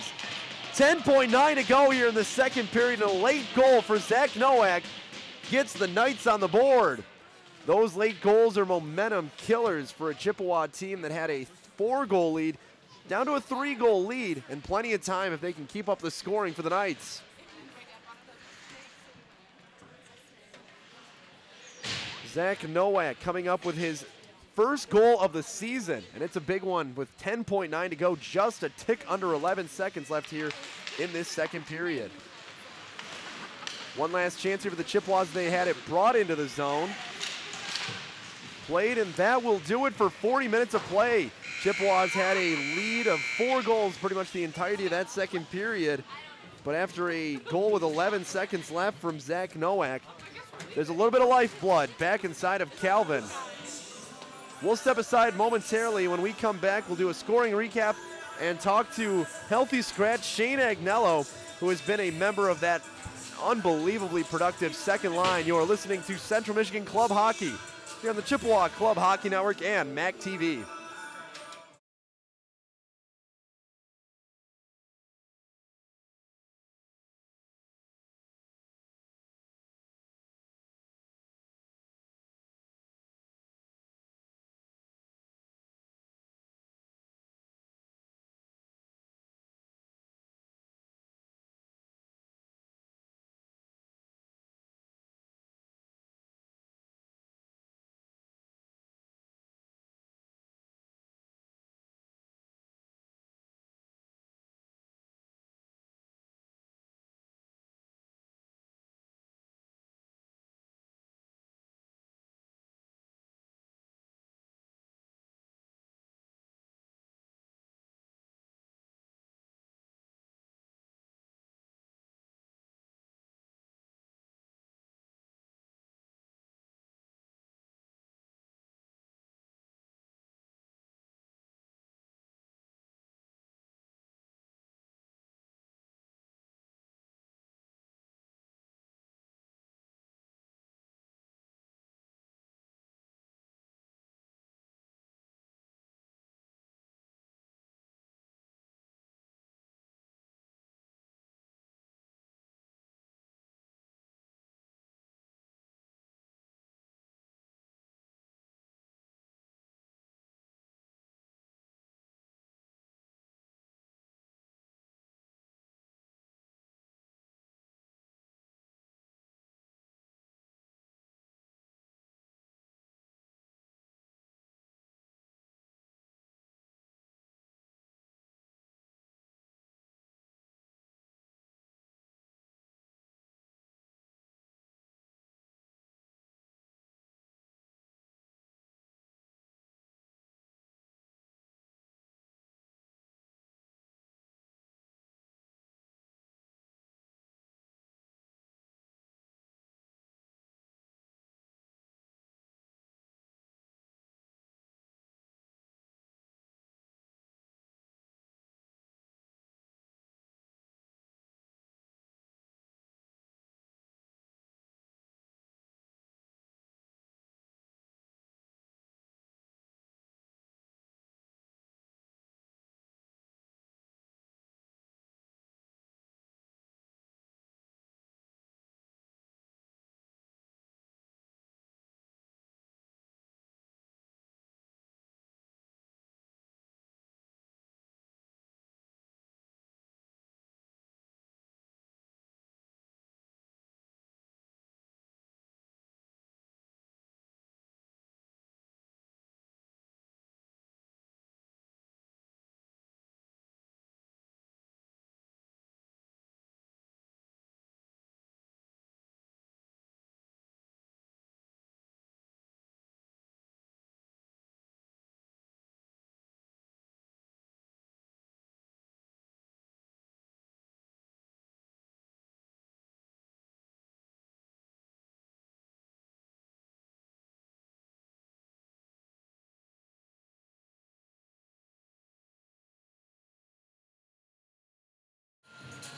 10.9 to go here in the second period, and a late goal for Zach Nowak gets the Knights on the board. Those late goals are momentum killers for a Chippewa team that had a 4-goal lead down to a 3-goal lead, and plenty of time if they can keep up the scoring for the Knights. Zach Nowak coming up with his first goal of the season, and it's a big one with 10.9 to go, just a tick under 11 seconds left here in this second period. One last chance here for the Chippewas. They had it brought into the zone. Played, and that will do it for 40 minutes of play. Chippewas had a lead of 4 goals pretty much the entirety of that second period, but after a goal with 11 seconds left from Zach Nowak, there's a little bit of lifeblood back inside of Calvin. We'll step aside momentarily. When we come back, we'll do a scoring recap and talk to healthy scratch Shane Agnello, who has been a member of that unbelievably productive second line. You are listening to Central Michigan Club Hockey here on the Chippewa Club Hockey Network and MAC TV.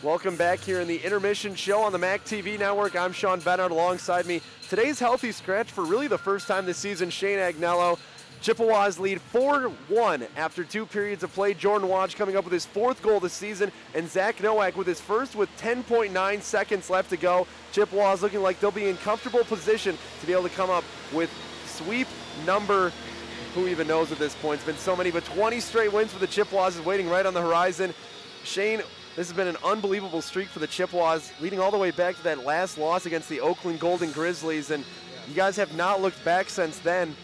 Welcome back here in the Intermission Show on the MAC TV Network. I'm Sean Bennett. Alongside me, today's healthy scratch for really the first time this season, Shane Agnello. Chippewas lead 4-1 after 2 periods of play. Jordan Watch coming up with his 4th goal this season, and Zach Nowak with his first with 10.9 seconds left to go. Chippewas looking like they'll be in comfortable position to be able to come up with sweep number, who even knows at this point? It's been so many, but 20 straight wins for the Chippewas is waiting right on the horizon. Shane, this has been an unbelievable streak for the Chippewas, leading all the way back to that last loss against the Oakland Golden Grizzlies, and you guys have not looked back since then.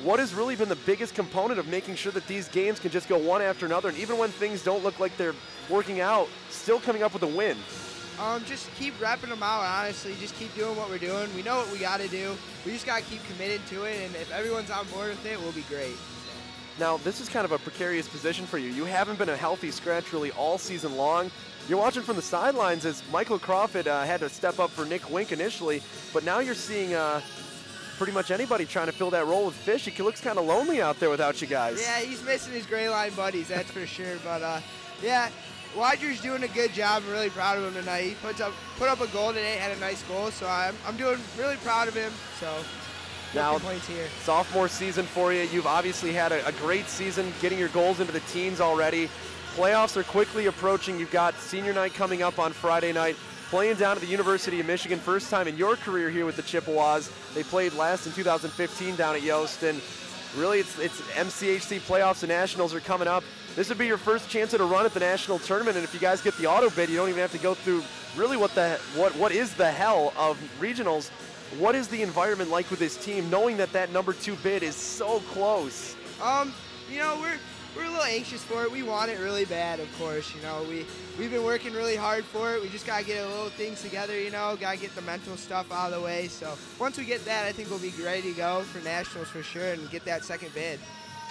What has really been the biggest component of making sure that these games can just go one after another, and even when things don't look like they're working out, still coming up with a win? Just keep repping them out, honestly. Just keep doing what we're doing. We know what we got to do. We just got to keep committed to it, and if everyone's on board with it, we'll be great. Now, this is kind of a precarious position for you. You haven't been a healthy scratch really all season long. You're watching from the sidelines as Michael Crawford had to step up for Nick Wink initially, but now you're seeing pretty much anybody trying to fill that role with Fish. He looks kind of lonely out there without you guys. Yeah, he's missing his gray line buddies, that's for sure. But, yeah, Wadger's doing a good job. I'm really proud of him tonight. He put up a goal today, had a nice goal, so I'm doing really proud of him. So now, no complaints here. Sophomore season for you. You've obviously had a great season, getting your goals into the teens already. Playoffs are quickly approaching. You've got senior night coming up on Friday night. Playing down at the University of Michigan, first time in your career here with the Chippewas. They played last in 2015 down at Yost, and really it's MCHC playoffs and nationals are coming up. This would be your first chance at a run at the national tournament, and if you guys get the auto bid, you don't even have to go through really what is the hell of regionals. What is the environment like with this team, knowing that number 2 bid is so close? You know, we're a little anxious for it. We want it really bad, of course. You know, we've been working really hard for it. We just gotta get a little things together. You know, gotta get the mental stuff out of the way. So once we get that, I think we'll be ready to go for nationals for sure and get that second bid.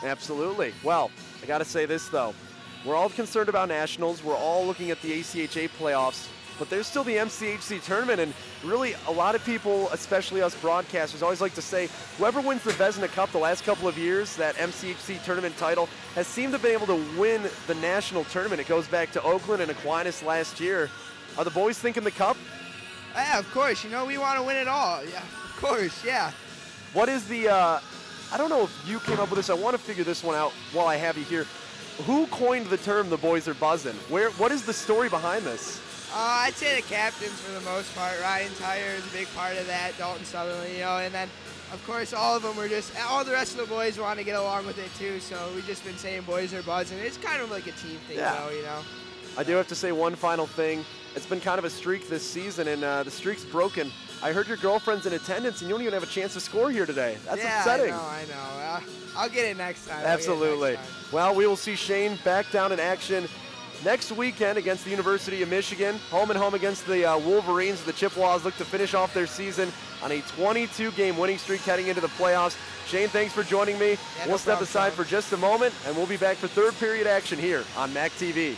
Absolutely. Well, I gotta say this though, we're all concerned about nationals. We're all looking at the ACHA playoffs. But there's still the MCHC tournament, and really a lot of people, especially us broadcasters, always like to say whoever wins the Vezina Cup the last couple of years, that MCHC tournament title, has seemed to be able to win the national tournament. It goes back to Oakland and Aquinas last year. Are the boys thinking the Cup? Yeah, of course. You know, we want to win it all. Yeah, of course, yeah. What is the, I don't know if you came up with this. I want to figure this one out while I have you here. Who coined the term "the boys are buzzing"? What is the story behind this? I'd say the captains for the most part. Ryan Tyre is a big part of that, Dalton Sutherland, you know, and then, of course, all of them were just, all the rest of the boys want to get along with it too, so we've just been saying boys are buzzing. It's kind of like a team thing, yeah. though, you know. I do have to say one final thing. It's been kind of a streak this season, and the streak's broken. I heard your girlfriend's in attendance, and you don't even have a chance to score here today. That's upsetting. I know. I'll get it next time. Absolutely. Next time. Well, we will see Shane back down in action next weekend against the University of Michigan. Home and home against the Wolverines. The Chippewas look to finish off their season on a 22-game winning streak heading into the playoffs. Shane, thanks for joining me. We'll step aside for just a moment, and we'll be back for third period action here on MAC TV.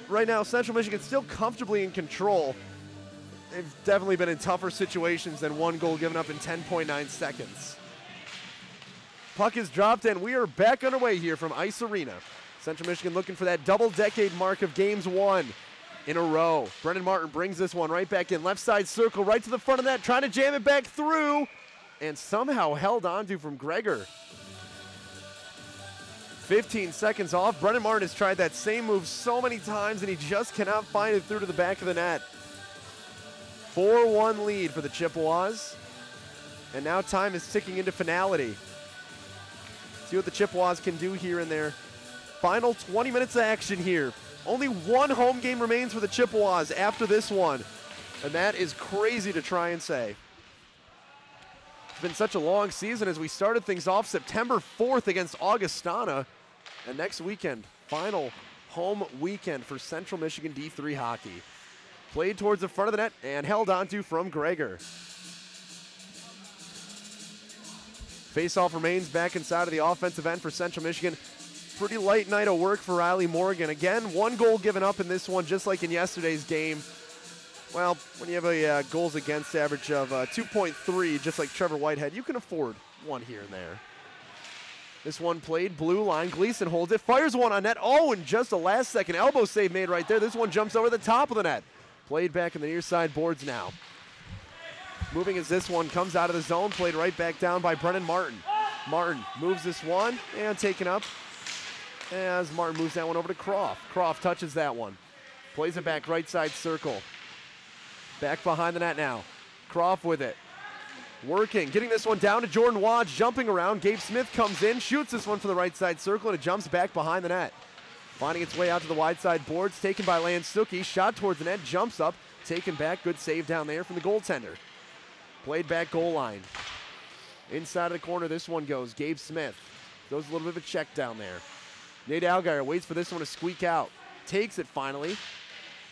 right now, Central Michigan still comfortably in control. They've definitely been in tougher situations than one goal given up in 10.9 seconds. Puck is dropped, and we are back underway here from Ice Arena. Central Michigan looking for that double-decade mark of games won in a row. Brendan Martin brings this one right back in. Left side circle, right to the front of that, trying to jam it back through, and somehow held onto from Gregor. 15 seconds off. Brendan Martin has tried that same move so many times, and he just cannot find it through to the back of the net. 4-1 lead for the Chippewas. And now time is ticking into finality. See what the Chippewas can do here in their final 20 minutes of action here. Only one home game remains for the Chippewas after this one. And that is crazy to try and say. It's been such a long season as we started things off September 4th against Augustana. And next weekend, final home weekend for Central Michigan D3 hockey. Played towards the front of the net and held onto from Gregor. Faceoff remains back inside of the offensive end for Central Michigan. Pretty light night of work for Riley Morgan. Again, one goal given up in this one, just like in yesterday's game. Well, when you have a goals against average of 2.3, just like Trevor Whitehead, you can afford one here and there. This one played blue line. Gleason holds it, fires one on net. Oh, and just a last-second elbow save made right there. This one jumps over the top of the net. Played back in the near side boards now. Moving as this one comes out of the zone, played right back down by Brennan Martin. Martin moves this one and taken up as Martin moves that one over to Croft. Croft touches that one. Plays it back right side circle. Back behind the net now. Croft with it. Working, getting this one down to Jordan Wadge, jumping around. Gabe Smith comes in, shoots this one from the right side circle, and it jumps back behind the net. Finding its way out to the wide side boards, taken by Lance Stuckey, shot towards the net, jumps up, taken back, good save down there from the goaltender. Played back goal line. Inside of the corner, this one goes. Gabe Smith throws a little bit of a check down there. Nate Allgaier waits for this one to squeak out. Takes it finally.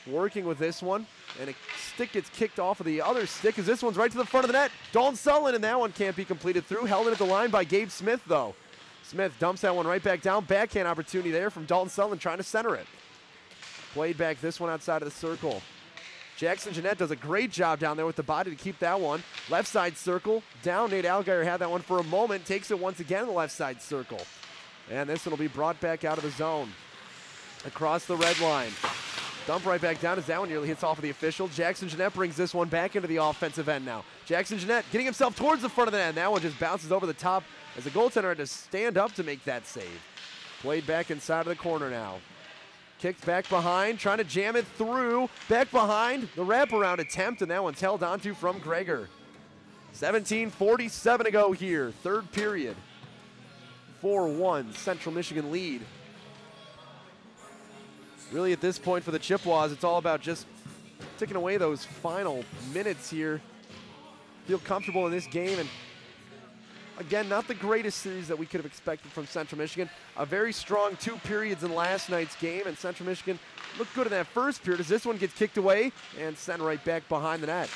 Working with this one, and a stick gets kicked off of the other stick as this one's right to the front of the net. Dalton Sullivan, and that one can't be completed through. Held it at the line by Gabe Smith, though. Smith dumps that one right back down. Backhand opportunity there from Dalton Sullivan trying to center it. Played back this one outside of the circle. Jackson Jeanette does a great job down there with the body to keep that one. Left side circle, down. Nate Allgaier had that one for a moment. Takes it once again in the left side circle. And this one will be brought back out of the zone. Across the red line. Dump right back down as that one nearly hits off of the official. Jackson Jeanette brings this one back into the offensive end now. Jackson Jeanette getting himself towards the front of the net, and that one just bounces over the top as the goaltender had to stand up to make that save. Played back inside of the corner now. Kicked back behind, trying to jam it through. Back behind, the wraparound attempt, and that one's held onto from Gregor. 17:47 to go here, third period. 4-1 Central Michigan lead. Really, at this point for the Chippewas, it's all about just taking away those final minutes here. Feel comfortable in this game, and again, not the greatest series that we could have expected from Central Michigan. A very strong 2 periods in last night's game, and Central Michigan looked good in that first period as this one gets kicked away and sent right back behind the net.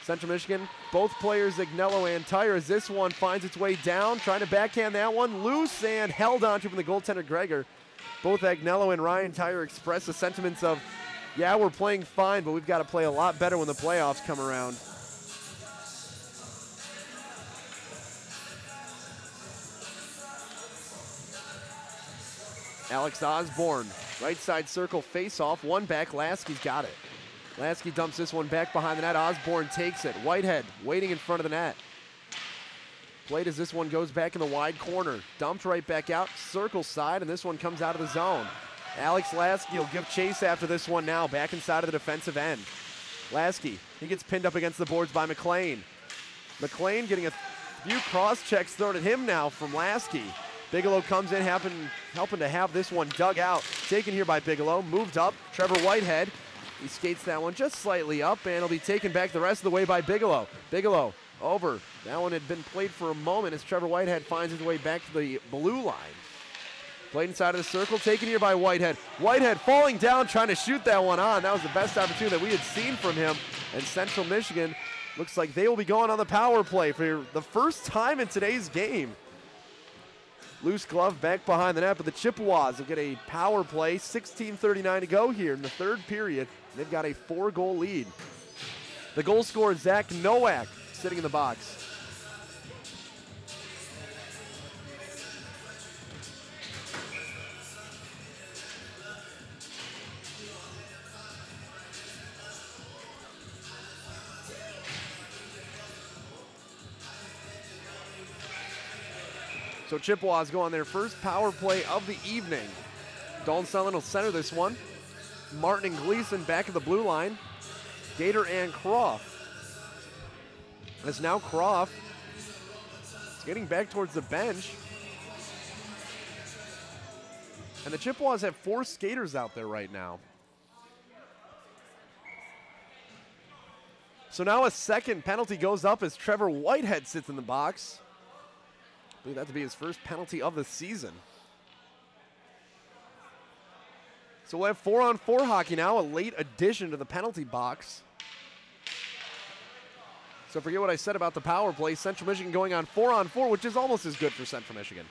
Central Michigan, both players, Agnello and Tyre, as this one finds its way down, trying to backhand that one, loose and held onto from the goaltender Gregor. Both Agnello and Ryan Tyre express the sentiments of, yeah, we're playing fine, but we've got to play a lot better when the playoffs come around. Alex Osborne, right side circle face-off, one back, Lasky's got it. Lasky dumps this one back behind the net, Osborne takes it. Whitehead waiting in front of the net. Played as this one goes back in the wide corner. Dumped right back out, circle side, and this one comes out of the zone. Alex Lasky will give chase after this one now, back inside of the defensive end. Lasky, he gets pinned up against the boards by McLean. McLean getting a few cross checks thrown at him now from Lasky. Bigelow comes in, helping to have this one dug out. Taken here by Bigelow, moved up. Trevor Whitehead, he skates that one just slightly up, and it'll be taken back the rest of the way by Bigelow. Bigelow over. That one had been played for a moment as Trevor Whitehead finds his way back to the blue line. Played inside of the circle, taken here by Whitehead. Whitehead falling down, trying to shoot that one on. That was the best opportunity that we had seen from him. And Central Michigan looks like they will be going on the power play for the first time in today's game. Loose glove back behind the net, but the Chippewas will get a power play. 16:39 to go here in the third period. They've got a 4-goal lead. The goal scorer, Zach Nowak, sitting in the box. So Chippewas go on their first power play of the evening. Dalton Sutherland will center this one. Martin and Gleason back at the blue line. Gator and Croft. As now Croft is getting back towards the bench. And the Chippewas have 4 skaters out there right now. So now a second penalty goes up as Trevor Whitehead sits in the box. I believe that to be his first penalty of the season. So we'll have 4-on-4 hockey now, a late addition to the penalty box. So forget what I said about the power play. Central Michigan going on 4-on-4, which is almost as good for Central Michigan.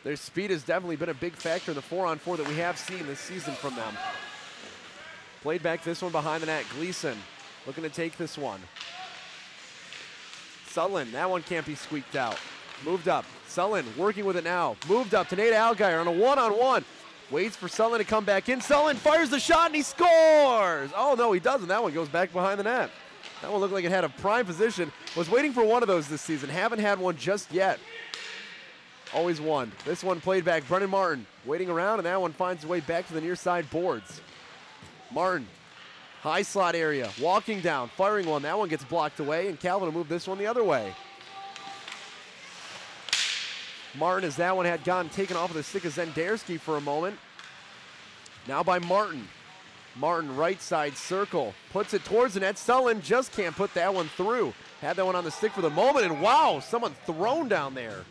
Their speed has definitely been a big factor in the 4-on-4 that we have seen this season from them. Played back this one behind the net. Gleason looking to take this one. Sutherland, that one can't be squeaked out. Moved up. Sutherland working with it now. Moved up to Nate Allgaier on a 1-on-1. Waits for Sutherland to come back in. Sutherland fires the shot and he scores! Oh no, he doesn't. That one goes back behind the net. That one looked like it had a prime position. Was waiting for one of those this season. Haven't had one just yet. Always one. This one played back. Brennan Martin waiting around, and that one finds its way back to the near side boards. Martin, high slot area, walking down, firing one. That one gets blocked away, and Calvin will move this one the other way. Martin, as that one had gotten taken off of the stick of Zendarski for a moment. Now by Martin. Martin, right side circle, puts it towards the net. Sutherland just can't put that one through. Had that one on the stick for the moment, and wow, someone thrown down there.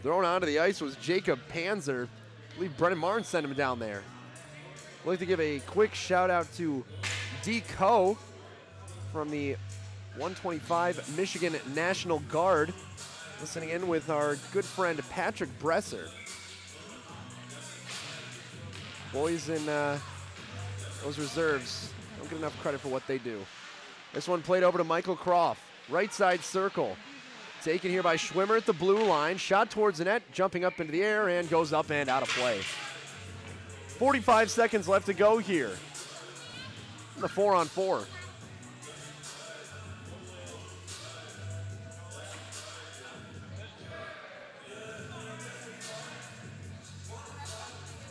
Thrown onto the ice was Jacob Panzer. I believe Brennan Martin sent him down there. I'd like to give a quick shout out to D. Coe from the 125 Michigan National Guard, listening in with our good friend Patrick Bresser. Boys in those reserves don't get enough credit for what they do. This one played over to Michael Croft. Right side circle. Taken here by Schwimmer at the blue line. Shot towards the net, jumping up into the air, and goes up and out of play. 45 seconds left to go here. The 4-on-4.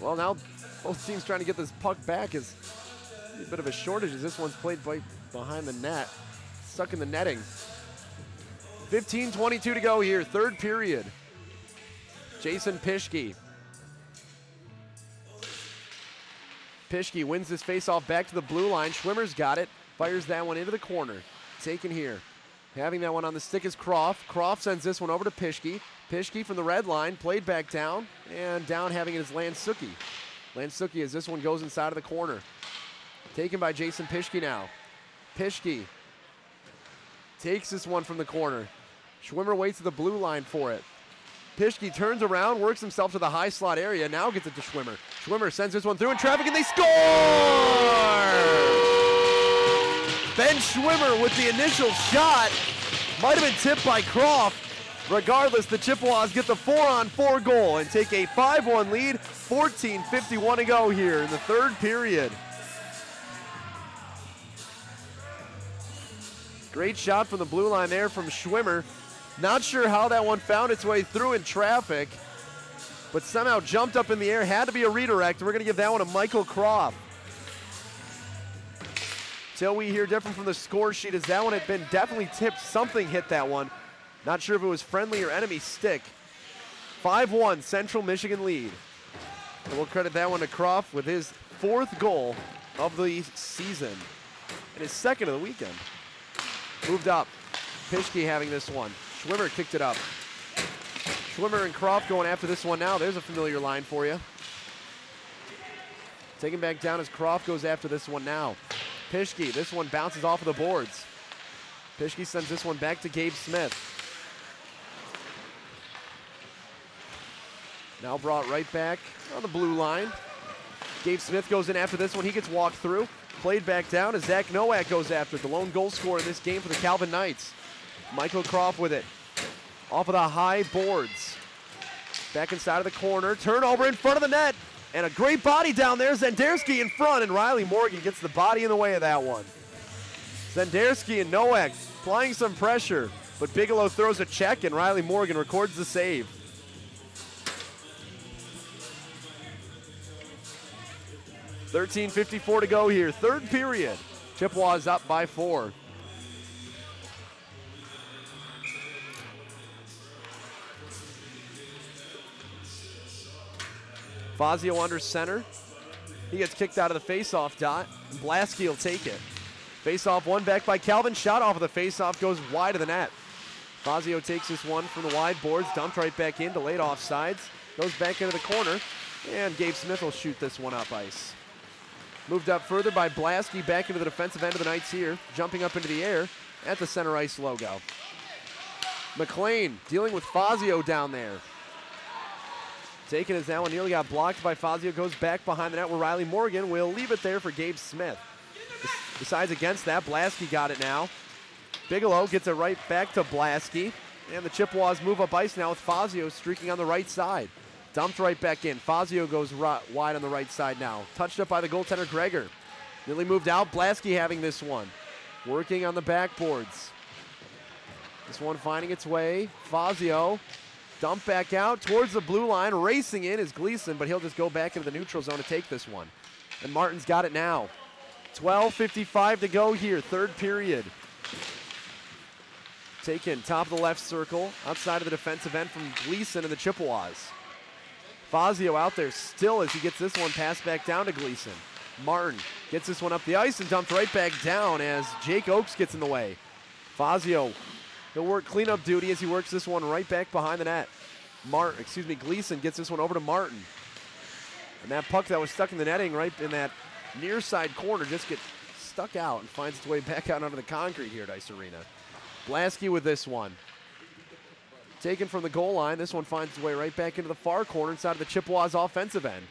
Well, now both teams trying to get this puck back is a bit of a shortage as this one's played by behind the net. Stuck in the netting. 15:22 to go here, third period. Jason Pischke. Pischke wins this faceoff back to the blue line. Schwimmer's got it, fires that one into the corner. Taken here. Having that one on the stick is Croft. Croft sends this one over to Pischke. Pischke from the red line, played back down, and down having it is Lansuki. Lansuki as this one goes inside of the corner. Taken by Jason Pischke now. Pischke takes this one from the corner. Schwimmer waits at the blue line for it. Pischke turns around, works himself to the high slot area, now gets it to Schwimmer. Schwimmer sends this one through in traffic, and they score! Ben Schwimmer with the initial shot. Might have been tipped by Croft. Regardless, the Chippewas get the 4-on-4 goal and take a 5-1 lead. 14:51 to go here in the third period. Great shot from the blue line there from Schwimmer. Not sure how that one found its way through in traffic, but somehow jumped up in the air. Had to be a redirect, and we're going to give that one to Michael Croft. Till we hear different from the score sheet, as that one had been definitely tipped. Something hit that one. Not sure if it was friendly or enemy stick. 5-1 Central Michigan lead. And we'll credit that one to Croft with his 4th goal of the season and his 2nd of the weekend. Moved up. Pischke having this one. Schwimmer kicked it up. Schwimmer and Croft going after this one now. There's a familiar line for you. Taken back down as Croft goes after this one now. Pischke, this one bounces off of the boards. Pischke sends this one back to Gabe Smith. Now brought right back on the blue line. Gabe Smith goes in after this one. He gets walked through. Played back down as Zach Nowak goes after it. The lone goal scorer in this game for the Calvin Knights. Michael Croft with it. Off of the high boards. Back inside of the corner. Turnover in front of the net. And a great body down there. Zendersky in front, and Riley Morgan gets the body in the way of that one. Zendersky and Nowak applying some pressure, but Bigelow throws a check, and Riley Morgan records the save. $13:54 to go here. Third period. Chippewas up by 4. Fazio under center. He gets kicked out of the faceoff dot. Blasky will take it. Faceoff one back by Calvin. Shot off of the faceoff goes wide of the net. Fazio takes this one from the wide boards. Dumped right back in, delayed offsides. Goes back into the corner. And Gabe Smith will shoot this one up ice. Moved up further by Blasky back into the defensive end of the Knights here. Jumping up into the air at the center ice logo. McLean dealing with Fazio down there. Taken as that one nearly got blocked by Fazio. Goes back behind the net where Riley Morgan will leave it there for Gabe Smith. Decides against that. Blasky got it now. Bigelow gets it right back to Blasky. And the Chippewas move up ice now with Fazio streaking on the right side. Dumped right back in. Fazio goes wide on the right side now. Touched up by the goaltender Gregor. Nearly moved out. Blasky having this one. Working on the backboards. This one finding its way. Fazio. Dump back out towards the blue line. Racing in is Gleason, but he'll just go back into the neutral zone to take this one. And Martin's got it now. 12:55 to go here, third period. Taken top of the left circle, outside of the defensive end from Gleason and the Chippewas. Fazio out there still as he gets this one passed back down to Gleason. Martin gets this one up the ice and dumped right back down as Jake Oakes gets in the way. Fazio, he'll work cleanup duty as he works this one right back behind the net. Gleason gets this one over to Martin. And that puck that was stuck in the netting right in that near side corner just gets stuck out and finds its way back out onto the concrete here at Ice Arena. Blasky with this one. Taken from the goal line. This one finds its way right back into the far corner inside of the Chippewas offensive end.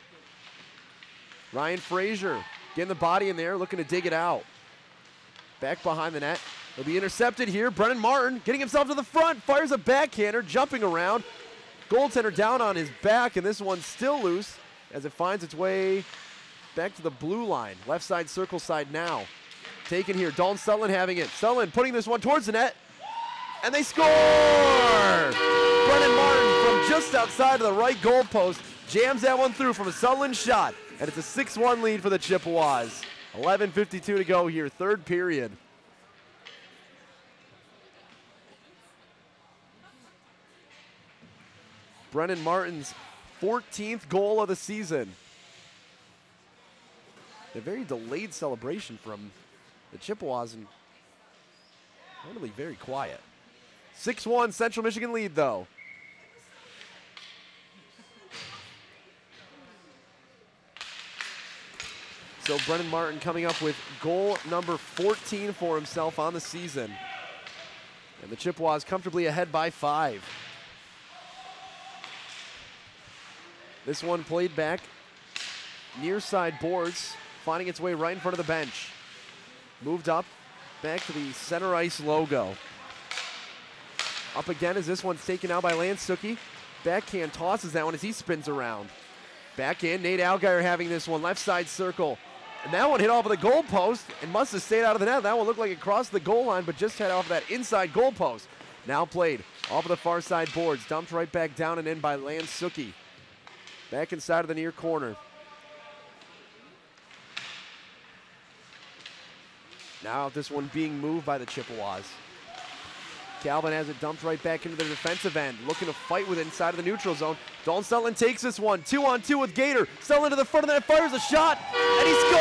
Ryan Frazier getting the body in there, looking to dig it out. Back behind the net. He'll be intercepted here. Brennan Martin getting himself to the front. Fires a backhander, jumping around. Goaltender down on his back, and this one's still loose as it finds its way back to the blue line. Left side, circle side now. Taken here. Dalton Sutherland having it. Sutherland putting this one towards the net. And they score! Brennan Martin from just outside of the right goal post jams that one through from a Sutherland shot. And it's a 6-1 lead for the Chippewas. 11:52 to go here, third period. Brennan Martin's 14th goal of the season. A very delayed celebration from the Chippewas and really very quiet. 6-1 Central Michigan lead though. So Brennan Martin coming up with goal number 14 for himself on the season. And the Chippewas comfortably ahead by 5. This one played back near side boards, finding its way right in front of the bench. Moved up, back to the center ice logo. Up again as this one's taken out by Lance Suki. Backhand tosses that one as he spins around. Back in, Nate Algier having this one, left side circle. And that one hit off of the goal post and must have stayed out of the net. That one looked like it crossed the goal line, but just head off of that inside goal post. Now played off of the far side boards, dumped right back down and in by Lance Suki. Back inside of the near corner. Now this one being moved by the Chippewas. Calvin has it dumped right back into the defensive end, looking to fight with it inside of the neutral zone. Dalton Sutherland takes this one, 2-on-2 with Gator. Sutherland to the front of the net, fires a shot, and he scores!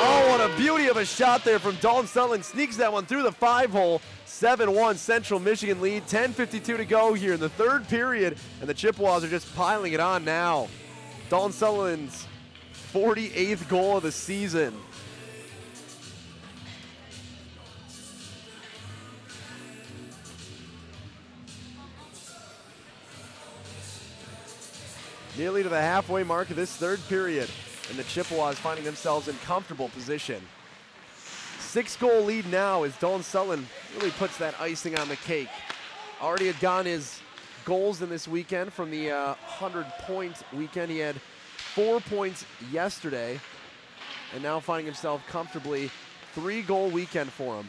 Oh, what a beauty of a shot there from Dalton Sutherland. Sneaks that one through the 5-hole. 7-1 Central Michigan lead, 10:52 to go here in the third period, and the Chippewas are just piling it on now. Dalton Sutherland's 48th goal of the season. Nearly to the halfway mark of this third period, and the Chippewas finding themselves in comfortable position. 6-goal lead now as Dalton Sutherland really puts that icing on the cake. Already had gotten his goals in this weekend from the 100-point weekend. He had 4 points yesterday, and now finding himself comfortably 3-goal weekend for him.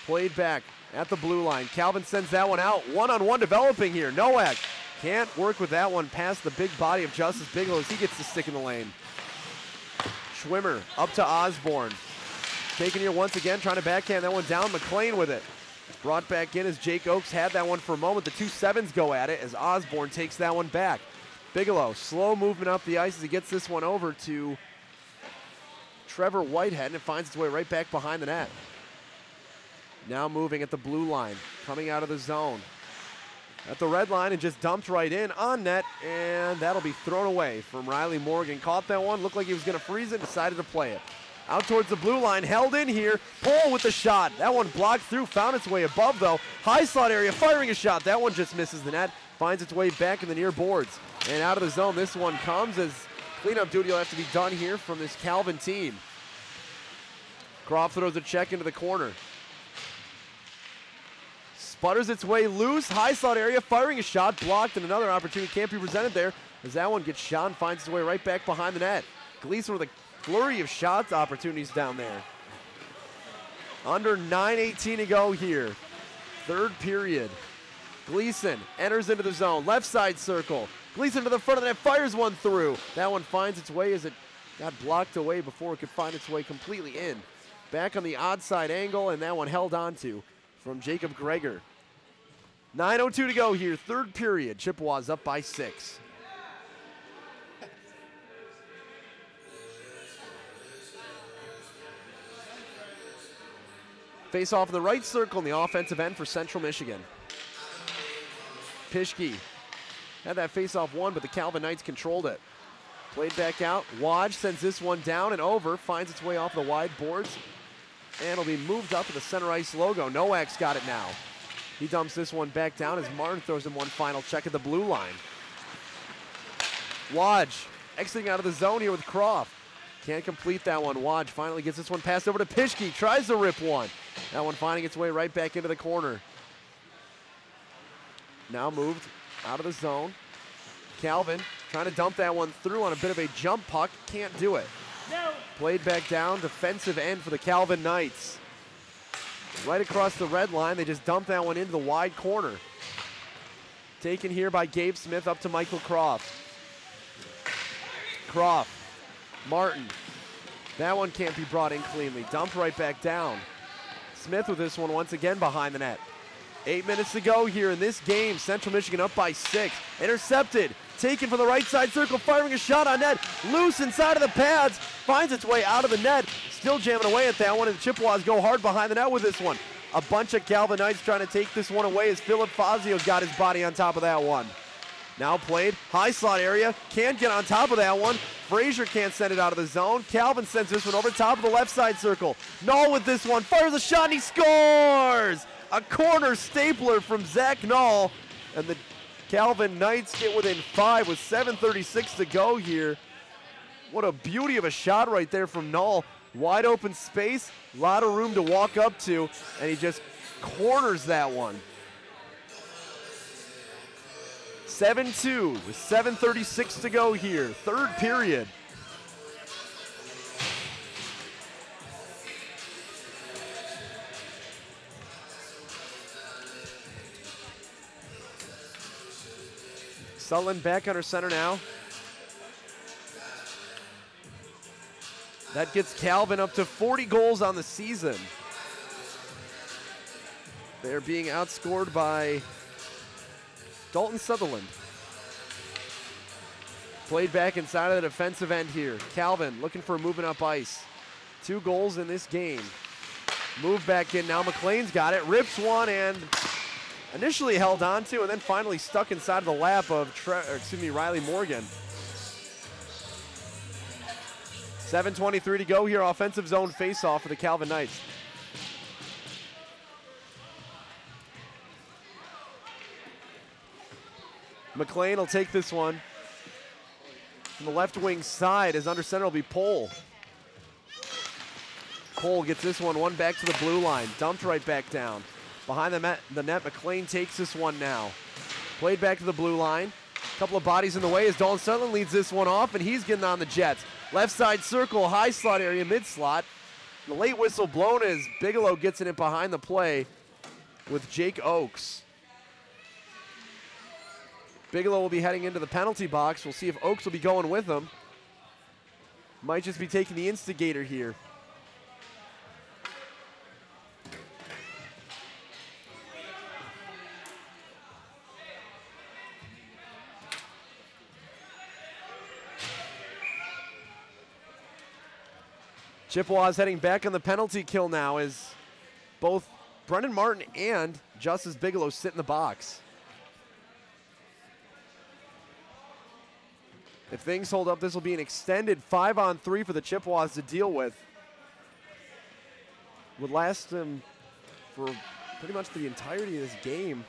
Played back at the blue line. Calvin sends that one out. One-on-one developing here. Nowak can't work with that one past the big body of Justice Bigelow as he gets to stick in the lane. Schwimmer up to Osborne. Taking here once again, trying to backhand that one down. McLean with it. Brought back in as Jake Oakes had that one for a moment. The 2 sevens go at it as Osborne takes that one back. Bigelow, slow movement up the ice as he gets this one over to Trevor Whitehead, and it finds its way right back behind the net. Now moving at the blue line, coming out of the zone. At the red line and just dumped right in on net, and that'll be thrown away from Riley Morgan. Caught that one, looked like he was going to freeze it, decided to play it. Out towards the blue line, held in here. Pohl with the shot. That one blocked through, found its way above though. High slot area, firing a shot. That one just misses the net, finds its way back in the near boards. And out of the zone, this one comes as cleanup duty will have to be done here from this Calvin team. Croft throws a check into the corner. Sputters its way loose, high slot area, firing a shot, blocked, and another opportunity can't be presented there as that one gets shot and finds its way right back behind the net. Gleason with a flurry of shots opportunities down there. Under 9:18 to go here. Third period. Gleason enters into the zone, left side circle. Gleason to the front of the net, fires one through. That one finds its way as it got blocked away before it could find its way completely in. Back on the odd side angle, and that one held onto from Jacob Greger. 9:02 to go here, third period. Chippewas up by 6. Face off in the right circle in the offensive end for Central Michigan. Pischke had that face off won, but the Calvin Knights controlled it. Played back out. Waj sends this one down and over, finds its way off the wide boards, and it'll be moved up to the center ice logo. Nowak's got it now. He dumps this one back down as Martin throws him one final check at the blue line. Waj exiting out of the zone here with Croft. Can't complete that one. Waj finally gets this one passed over to Pischke. Tries to rip one. That one finding its way right back into the corner. Now moved out of the zone. Calvin trying to dump that one through on a bit of a jump puck. Can't do it. No. Played back down. Defensive end for the Calvin Knights. Right across the red line. They just dump that one into the wide corner. Taken here by Gabe Smith up to Michael Croft. Croft. Martin. That one can't be brought in cleanly. Dumped right back down. Smith with this one once again behind the net. 8 minutes to go here in this game. Central Michigan up by 6. Intercepted. Taken from the right side circle. Firing a shot on net. Loose inside of the pads. Finds its way out of the net. Still jamming away at that one. And the Chippewas go hard behind the net with this one. A bunch of Calvin Knights trying to take this one away as Philip Fazio's got his body on top of that one. Now played. High slot area. Can't get on top of that one. Frazier can't send it out of the zone. Calvin sends this one over top of the left side circle. Knoll with this one. Fires a shot and he scores! A corner stapler from Zach Knoll. And the Calvin Knights get within 5 with 7:36 to go here. What a beauty of a shot right there from Knoll. Wide open space, a lot of room to walk up to, and he just corners that one. 7-2 with 7:36 to go here, third period. Sutherland back under center now. That gets Calvin up to 40 goals on the season. They're being outscored by Dalton Sutherland. Played back inside of the defensive end here. Calvin looking for a moving up ice. 2 goals in this game. Move back in now. McLean's got it. Rips one and initially held on to and then finally stuck inside of the lap of Riley Morgan. 7:23 to go here. Offensive zone face-off for the Calvin Knights. McLean will take this one. from the left wing side as under center will be Pohl. Pohl gets this one back to the blue line, dumped right back down. Behind the net, McLean takes this one now. Played back to the blue line. A couple of bodies in the way as Dalton Sutherland leads this one off, and he's getting on the Jets. Left side circle, high slot area, mid slot. The late whistle blown as Bigelow gets it behind the play with Jake Oakes. Bigelow will be heading into the penalty box. We'll see if Oakes will be going with him. Might just be taking the instigator here. Chippewas heading back on the penalty kill now as both Brendan Martin and Justice Bigelow sit in the box. If things hold up, this will be an extended 5-on-3 for the Chippewas to deal with. Would last them for pretty much the entirety of this game.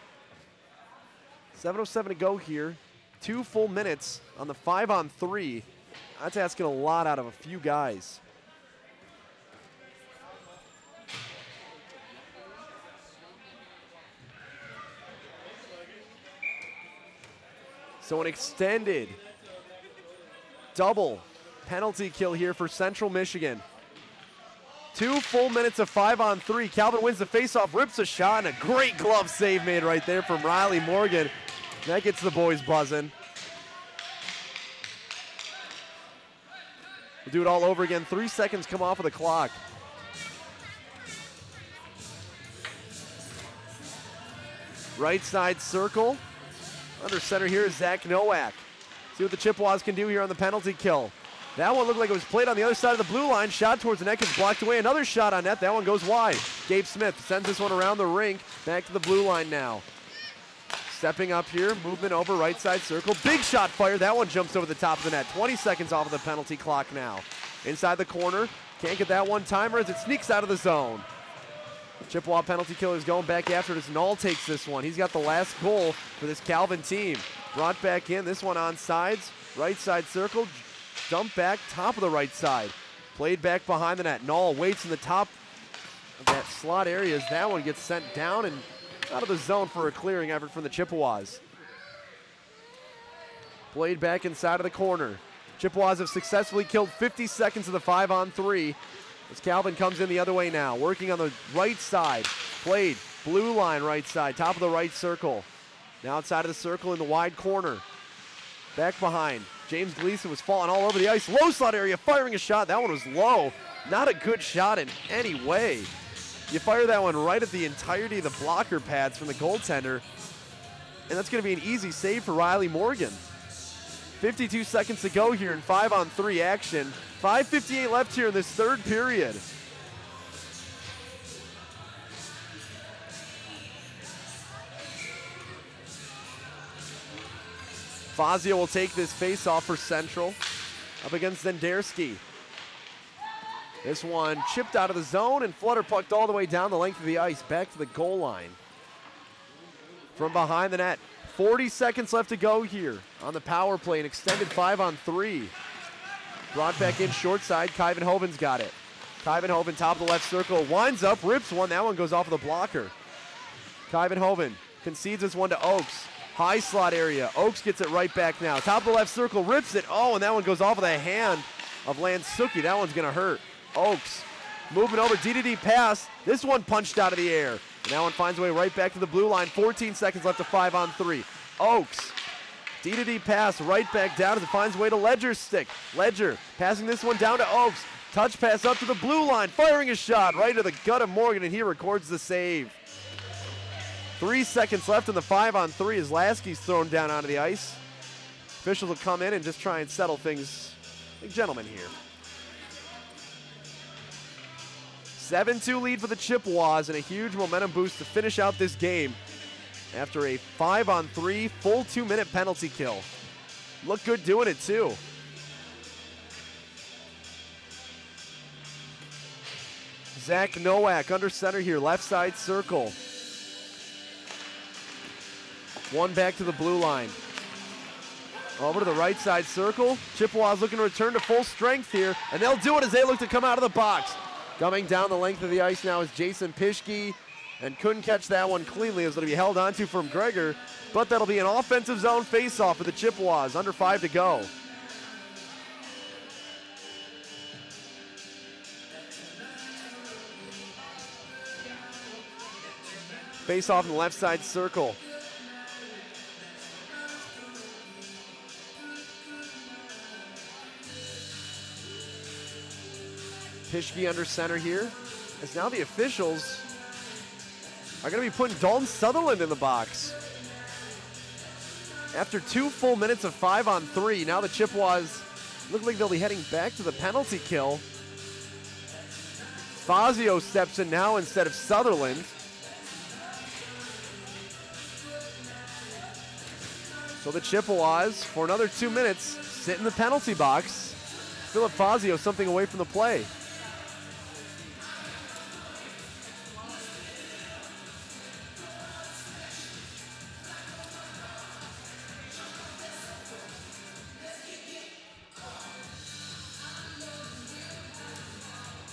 7:07 to go here. 2 full minutes on the 5-on-3. That's asking a lot out of a few guys. So an extended double penalty kill here for Central Michigan. 2 full minutes of 5-on-3. Calvin wins the faceoff, rips a shot, and a great glove save made right there from Riley Morgan. That gets the boys buzzing. We'll do it all over again. 3 seconds come off of the clock. Right side circle. Under center here is Zach Nowak. See what the Chippewas can do here on the penalty kill. That one looked like it was played on the other side of the blue line. Shot towards the net gets blocked away. Another shot on net. That one goes wide. Gabe Smith sends this one around the rink. Back to the blue line now. Stepping up here. Movement over right side circle. Big shot fired. That one jumps over the top of the net. 20 seconds off of the penalty clock now. Inside the corner. Can't get that one timer as it sneaks out of the zone. Chippewa penalty killer is going back after it as Null takes this one. He's got the last goal for this Calvin team. Brought back in, this one on sides. Right side circle, dump back, top of the right side. Played back behind the net. Null waits in the top of that slot area as that one gets sent down and out of the zone for a clearing effort from the Chippewas. Played back inside of the corner. Chippewas have successfully killed 50 seconds of the 5-on-3. As Calvin comes in the other way now, working on the right side. Played, blue line right side, top of the right circle. Now outside of the circle in the wide corner. Back behind, James Gleason was falling all over the ice. Low slot area, firing a shot. That one was low. Not a good shot in any way. You fire that one right at the entirety of the blocker pads from the goaltender. And that's going to be an easy save for Riley Morgan. 52 seconds to go here in 5-on-3 action. 5:58 left here in this third period. Fazio will take this face-off for Central up against Zenderski. This one chipped out of the zone and flutter pucked all the way down the length of the ice back to the goal line. From behind the net. 40 seconds left to go here on the power play, an extended 5-on-3. Brought back in short side, Kyvan Hoven's got it. Kyvan Hoven, top of the left circle, winds up, rips one. That one goes off of the blocker. Kyvan Hoven concedes this one to Oakes. High slot area, Oakes gets it right back now. Top of the left circle, rips it. Oh, and that one goes off of the hand of Lansuki. That one's gonna hurt. Oakes moving over, D-to-D pass. This one punched out of the air. And that one finds a way right back to the blue line. 14 seconds left to 5-on-3. Oakes, D-to-D pass right back down as it finds a way to Ledger's stick. Ledger passing this one down to Oakes. Touch pass up to the blue line, firing a shot right to the gut of Morgan, and he records the save. 3 seconds left in the 5-on-3 as Lasky's thrown down onto the ice. Officials will come in and just try and settle things like gentlemen here. 7-2 lead for the Chippewas and a huge momentum boost to finish out this game after a 5-on-3 full 2-minute penalty kill. Look good doing it too. Zach Nowak under center here, left side circle. One back to the blue line. Over to the right side circle. Chippewas looking to return to full strength here, and they'll do it as they look to come out of the box. Coming down the length of the ice now is Jason Pischke, and couldn't catch that one cleanly. It was going to be held onto from Gregor, but that'll be an offensive zone faceoff for the Chippewas. Under 5 to go. Face off in the left side circle. Pischke under center here. As now the officials are going to be putting Dalton Sutherland in the box. After 2 full minutes of 5-on-3, now the Chippewas look like they'll be heading back to the penalty kill. Fazio steps in now instead of Sutherland. So the Chippewas, for another 2 minutes, sit in the penalty box. Philip Fazio something away from the play.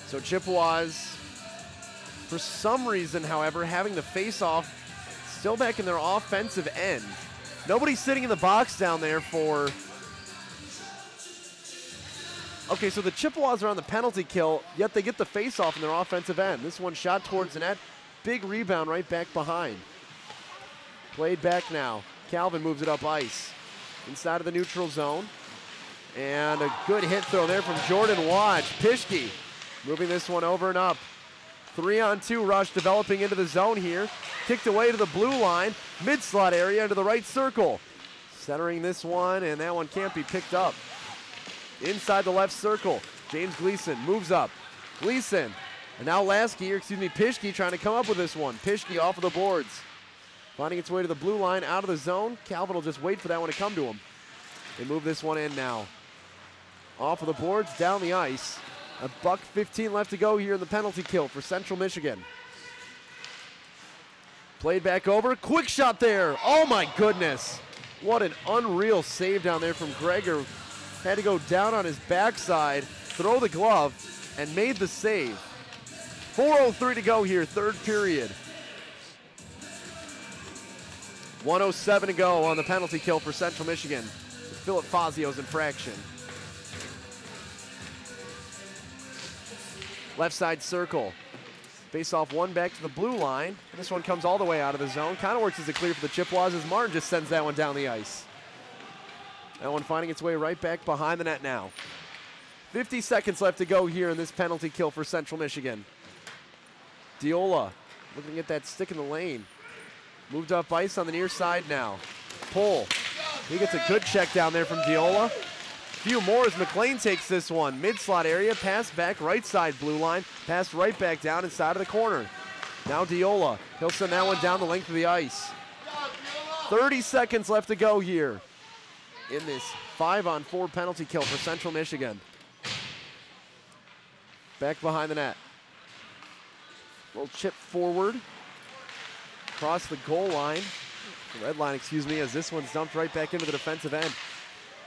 So Chippewas, for some reason, however, having the face-off still back in their offensive end. Nobody's sitting in the box down there for... Okay, so the Chippewas are on the penalty kill, yet they get the face-off in their offensive end. This one shot towards the net. Big rebound right back behind. Played back now. Calvin moves it up ice. Inside of the neutral zone. And a good hit throw there from Jordan Watch. Pischke moving this one over and up. 3-on-2 rush developing into the zone here. Kicked away to the blue line. Mid-slot area into the right circle. Centering this one, and that one can't be picked up. Inside the left circle, James Gleason moves up. Gleason, and now Pischke trying to come up with this one. Pischke off of the boards. Finding its way to the blue line, out of the zone. Calvin will just wait for that one to come to him. They move this one in now. Off of the boards, down the ice. $1:15 left to go here in the penalty kill for Central Michigan. Played back over, quick shot there. Oh my goodness. What an unreal save down there from Gregor. Had to go down on his backside, throw the glove, and made the save. 4:03 to go here, third period. 1:07 to go on the penalty kill for Central Michigan. Philip Fazio's infraction. Left side circle. Face off one back to the blue line. And this one comes all the way out of the zone. Kind of works as a clear for the Chippewas as Martin just sends that one down the ice. That one finding its way right back behind the net now. 50 seconds left to go here in this penalty kill for Central Michigan. Diola looking at that stick in the lane. Moved up ice on the near side now. Pull. He gets a good check down there from Diola. Few more as McLean takes this one. Mid-slot area, pass back, right side blue line. Pass right back down inside of the corner. Now Diola. He'll send that one down the length of the ice. 30 seconds left to go here in this 5-on-4 penalty kill for Central Michigan. Back behind the net. Little chip forward. Across the goal line. The red line, excuse me, as this one's dumped right back into the defensive end.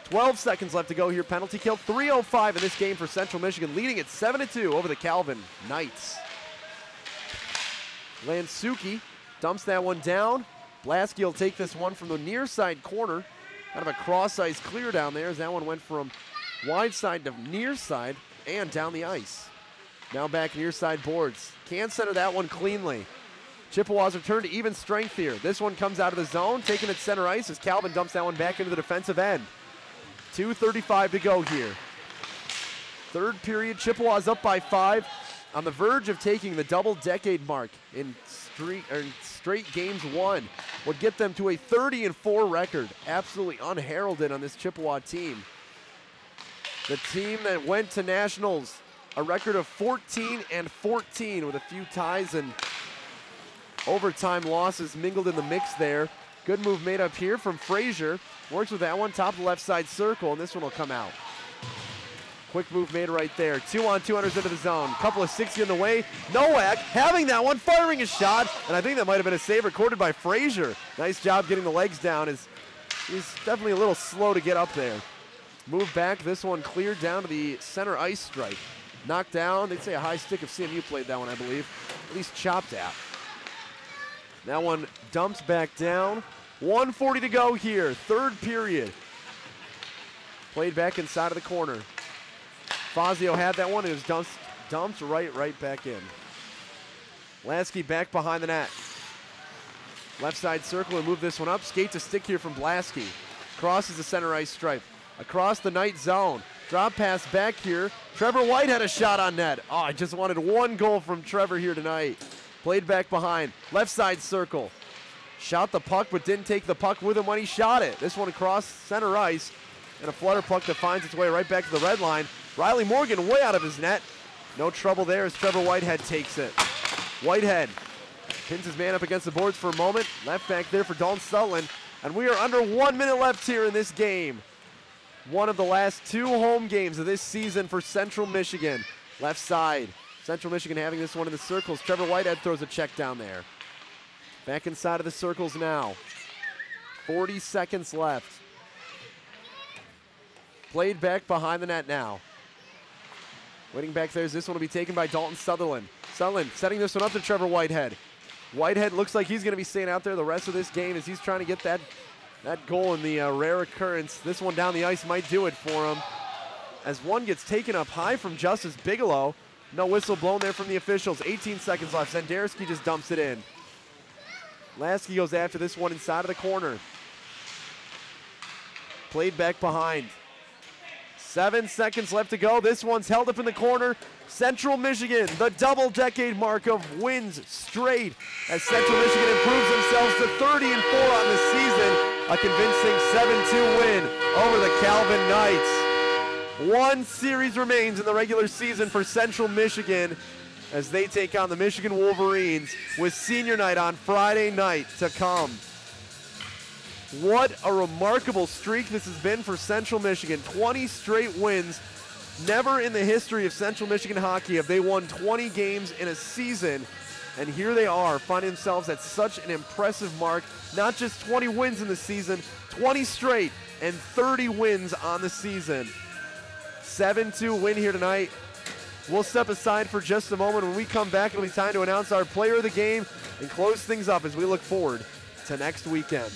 12 seconds left to go here. Penalty kill. 3:05 in this game for Central Michigan, leading it 7-2 over the Calvin Knights. Lansuki dumps that one down. Blasky will take this one from the near side corner. Kind of a cross ice clear down there as that one went from wide side to near side and down the ice. Now back near side boards. Can center that one cleanly. Chippewas return to even strength here. This one comes out of the zone, taking it center ice as Calvin dumps that one back into the defensive end. 2:35 to go here. Third period, Chippewas up by 5, on the verge of taking the double-decade mark in straight games won. Would get them to a 30-4 record. Absolutely unheralded on this Chippewa team. The team that went to nationals, a record of 14-14 with a few ties and overtime losses mingled in the mix there. Good move made up here from Frazier. Works with that one, top of the left side circle, and this one will come out. Quick move made right there. 2-on-2 runners into the zone. Couple of 60 in the way. Nowak having that one, firing a shot, and I think that might have been a save recorded by Frazier. Nice job getting the legs down as He's definitely a little slow to get up there. Move back, this one cleared down to the center ice stripe. Knocked down, they'd say a high stick if CMU played that one, I believe. At least chopped at. That one dumped back down. 1:40 to go here, third period. Played back inside of the corner. Fazio had that one, it was dumped right back in. Lasky back behind the net. Left side circle and move this one up. Skate to stick here from Blasky. Crosses the center ice stripe. Across the night zone. Drop pass back here. Trevor White had a shot on net. Oh, I just wanted one goal from Trevor here tonight. Played back behind. Left side circle. Shot the puck, but didn't take the puck with him when he shot it. This one across center ice. And a flutter puck that finds its way right back to the red line. Riley Morgan way out of his net. No trouble there as Trevor Whitehead takes it. Whitehead pins his man up against the boards for a moment. Left back there for Dalton Sutherland. And we are under 1 minute left here in this game. One of the last 2 home games of this season for Central Michigan. Left side. Central Michigan having this one in the circles. Trevor Whitehead throws a check down there. Back inside of the circles now. 40 seconds left. Played back behind the net now. Waiting back there as this one will be taken by Dalton Sutherland. Sutherland setting this one up to Trevor Whitehead. Whitehead looks like he's going to be staying out there the rest of this game as he's trying to get that goal in the rare occurrence. This one down the ice might do it for him. As one gets taken up high from Justice Bigelow. No whistle blown there from the officials. 18 seconds left. Zenderski just dumps it in. Lasky goes after this one inside of the corner. Played back behind. 7 seconds left to go. This one's held up in the corner. Central Michigan, the double-decade mark of wins straight as Central Michigan improves themselves to 30-4 on the season. A convincing 7-2 win over the Calvin Knights. One series remains in the regular season for Central Michigan as they take on the Michigan Wolverines with senior night on Friday night to come. What a remarkable streak this has been for Central Michigan. 20 straight wins. Never in the history of Central Michigan hockey have they won 20 games in a season. And here they are, finding themselves at such an impressive mark. Not just 20 wins in the season, 20 straight and 30 wins on the season. 7-2 win here tonight. We'll step aside for just a moment. When we come back, it'll be time to announce our player of the game and close things up as we look forward to next weekend.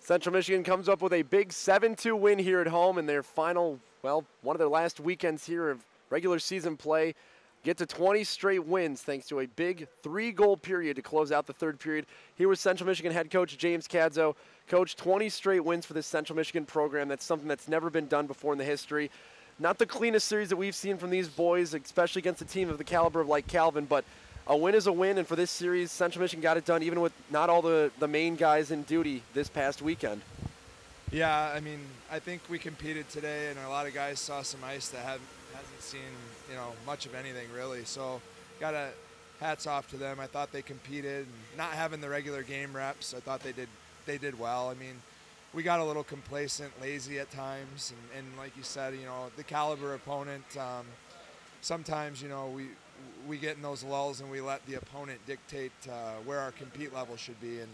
Central Michigan comes up with a big 7-2 win here at home in their final, well, one of their last weekends here of regular season play. Get to 20 straight wins thanks to a big 3-goal period to close out the third period. Here was Central Michigan head coach James Kadzo. Coach, 20 straight wins for this Central Michigan program. That's something that's never been done before in the history. Not the cleanest series that we've seen from these boys, especially against a team of the caliber of like Calvin, but a win is a win, and for this series, Central Michigan got it done even with not all the main guys in duty this past weekend. Yeah, I mean, I think we competed today, and a lot of guys saw some ice that hasn't seen, much of anything really. So, hats off to them. I thought they competed. Not having the regular game reps, I thought they did well. I mean, we got a little complacent, lazy at times, and like you said, the caliber opponent. Sometimes, we get in those lulls and we let the opponent dictate where our compete level should be, and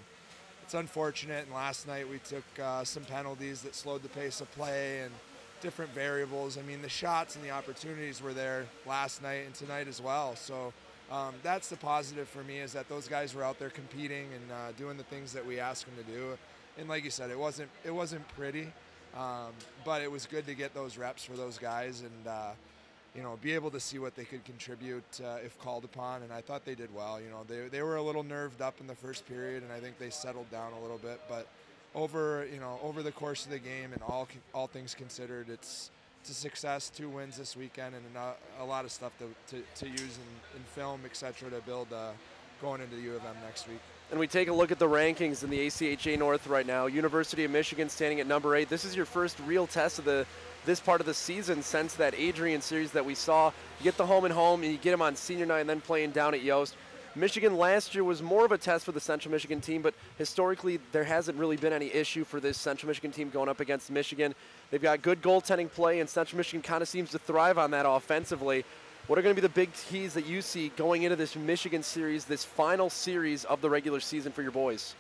it's unfortunate. And last night we took some penalties that slowed the pace of play and different variables. I mean, the shots and the opportunities were there last night and tonight as well. So that's the positive for me, is that those guys were out there competing and doing the things that we asked them to do. And like you said, it wasn't pretty, but it was good to get those reps for those guys and be able to see what they could contribute if called upon. And I thought they did well. They were a little nerved up in the first period, and I think they settled down a little bit. But over the course of the game and all things considered, it's a success. 2 wins this weekend, and a lot of stuff to use in film, etc., to build going into the U of M next week. And we take a look at the rankings in the ACHA North right now. University of Michigan standing at number 8. This is your first real test of this part of the season since that Adrian series that we saw. You get the home and home, and you get them on senior night and then playing down at Yost. Michigan last year was more of a test for the Central Michigan team, but historically there hasn't really been any issue for this Central Michigan team going up against Michigan. They've got good goaltending play, and Central Michigan kind of seems to thrive on that offensively. What are going to be the big keys that you see going into this Michigan series, this final series of the regular season for your boys?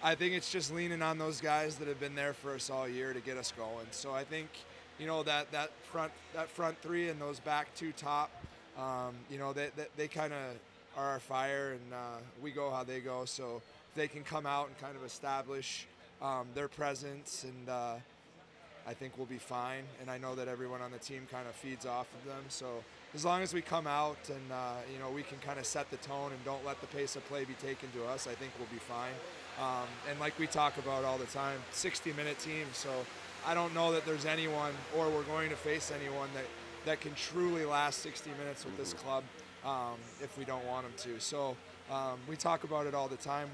I think it's just leaning on those guys that have been there for us all year to get us going. So I think, that front 3 and those back 2 top, they kind of are our fire, and we go how they go. So if they can come out and kind of establish their presence, and I think we'll be fine. And I know that everyone on the team kind of feeds off of them. So as long as we come out and we can kind of set the tone and don't let the pace of play be taken to us, I think we'll be fine. And like we talk about all the time, 60-minute team. So I don't know that there's anyone, or we're going to face anyone that can truly last 60 minutes with this club if we don't want them to. So we talk about it all the time.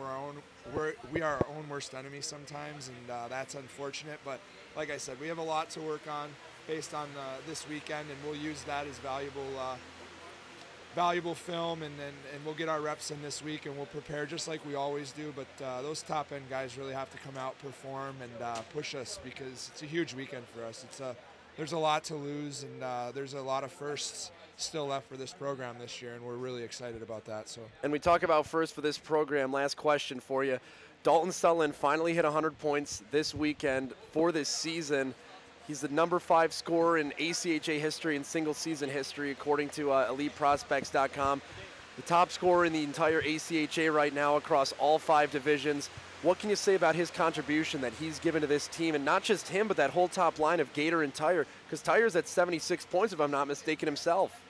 We are our own worst enemy sometimes, and that's unfortunate. But like I said, we have a lot to work on based on this weekend, and we'll use that as valuable film, and we'll get our reps in this week, and we'll prepare just like we always do. But those top-end guys really have to come out, perform, and push us, because it's a huge weekend for us. There's a lot to lose, and there's a lot of firsts still left for this program this year, and we're really excited about that. So. And we talk about first for this program. Last question for you. Dalton Sutherland finally hit 100 points this weekend for this season. He's the number 5 scorer in ACHA history and single-season history, according to EliteProspects.com. The top scorer in the entire ACHA right now across all 5 divisions. What can you say about his contribution that he's given to this team, and not just him, but that whole top line of Gator and Tyre? Because Tyre's at 76 points, if I'm not mistaken, himself.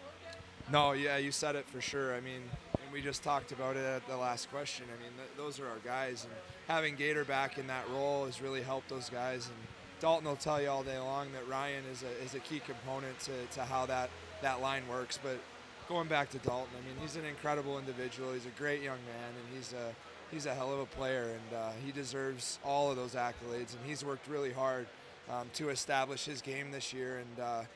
No, yeah, you said it for sure. I mean, and we just talked about it at the last question. I mean, those are our guys, and having Gator back in that role has really helped those guys. And Dalton will tell you all day long that Ryan is a key component to how that line works. But going back to Dalton, I mean, he's an incredible individual. He's a great young man, and he's a hell of a player, and he deserves all of those accolades. And he's worked really hard to establish his game this year. And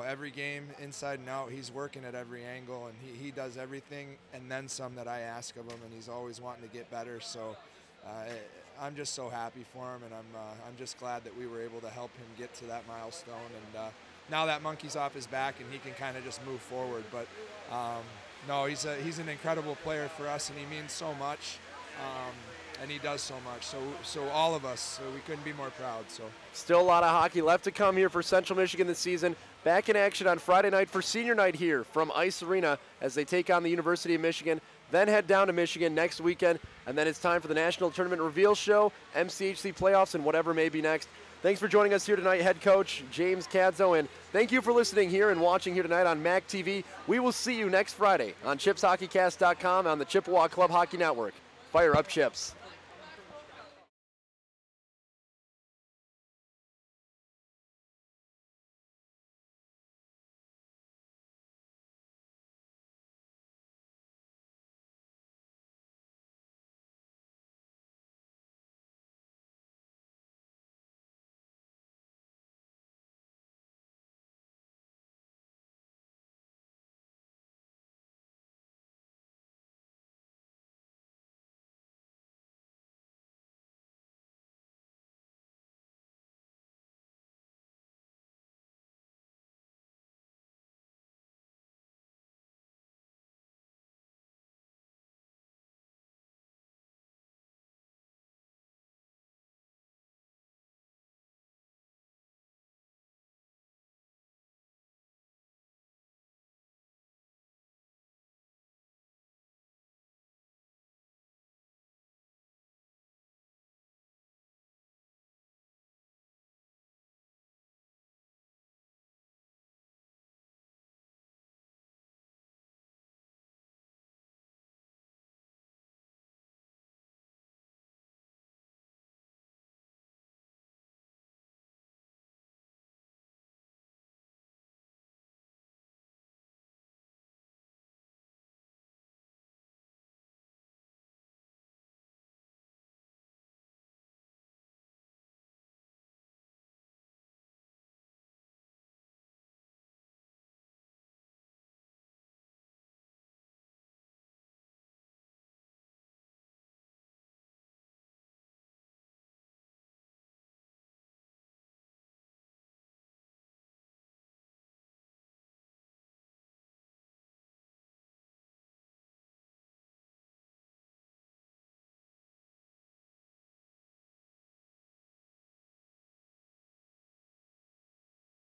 every game inside and out, he's working at every angle, and he does everything and then some that I ask of him, and he's always wanting to get better. So I'm just so happy for him, and I'm just glad that we were able to help him get to that milestone. And now that monkey's off his back, and he can kind of just move forward. But no, he's an incredible player for us, and he means so much. And he does so much. So all of us, we couldn't be more proud. So still a lot of hockey left to come here for Central Michigan this season. Back in action on Friday night for senior night here from Ice Arena as they take on the University of Michigan. then head down to Michigan next weekend, and then it's time for the National Tournament Reveal Show, MCHC playoffs, and whatever may be next. Thanks for joining us here tonight, head coach James Kadzo, and thank you for listening here and watching here tonight on MAC TV. We will see you next Friday on ChipsHockeyCast.com on the Chippewa Club Hockey Network. Fire up, Chips.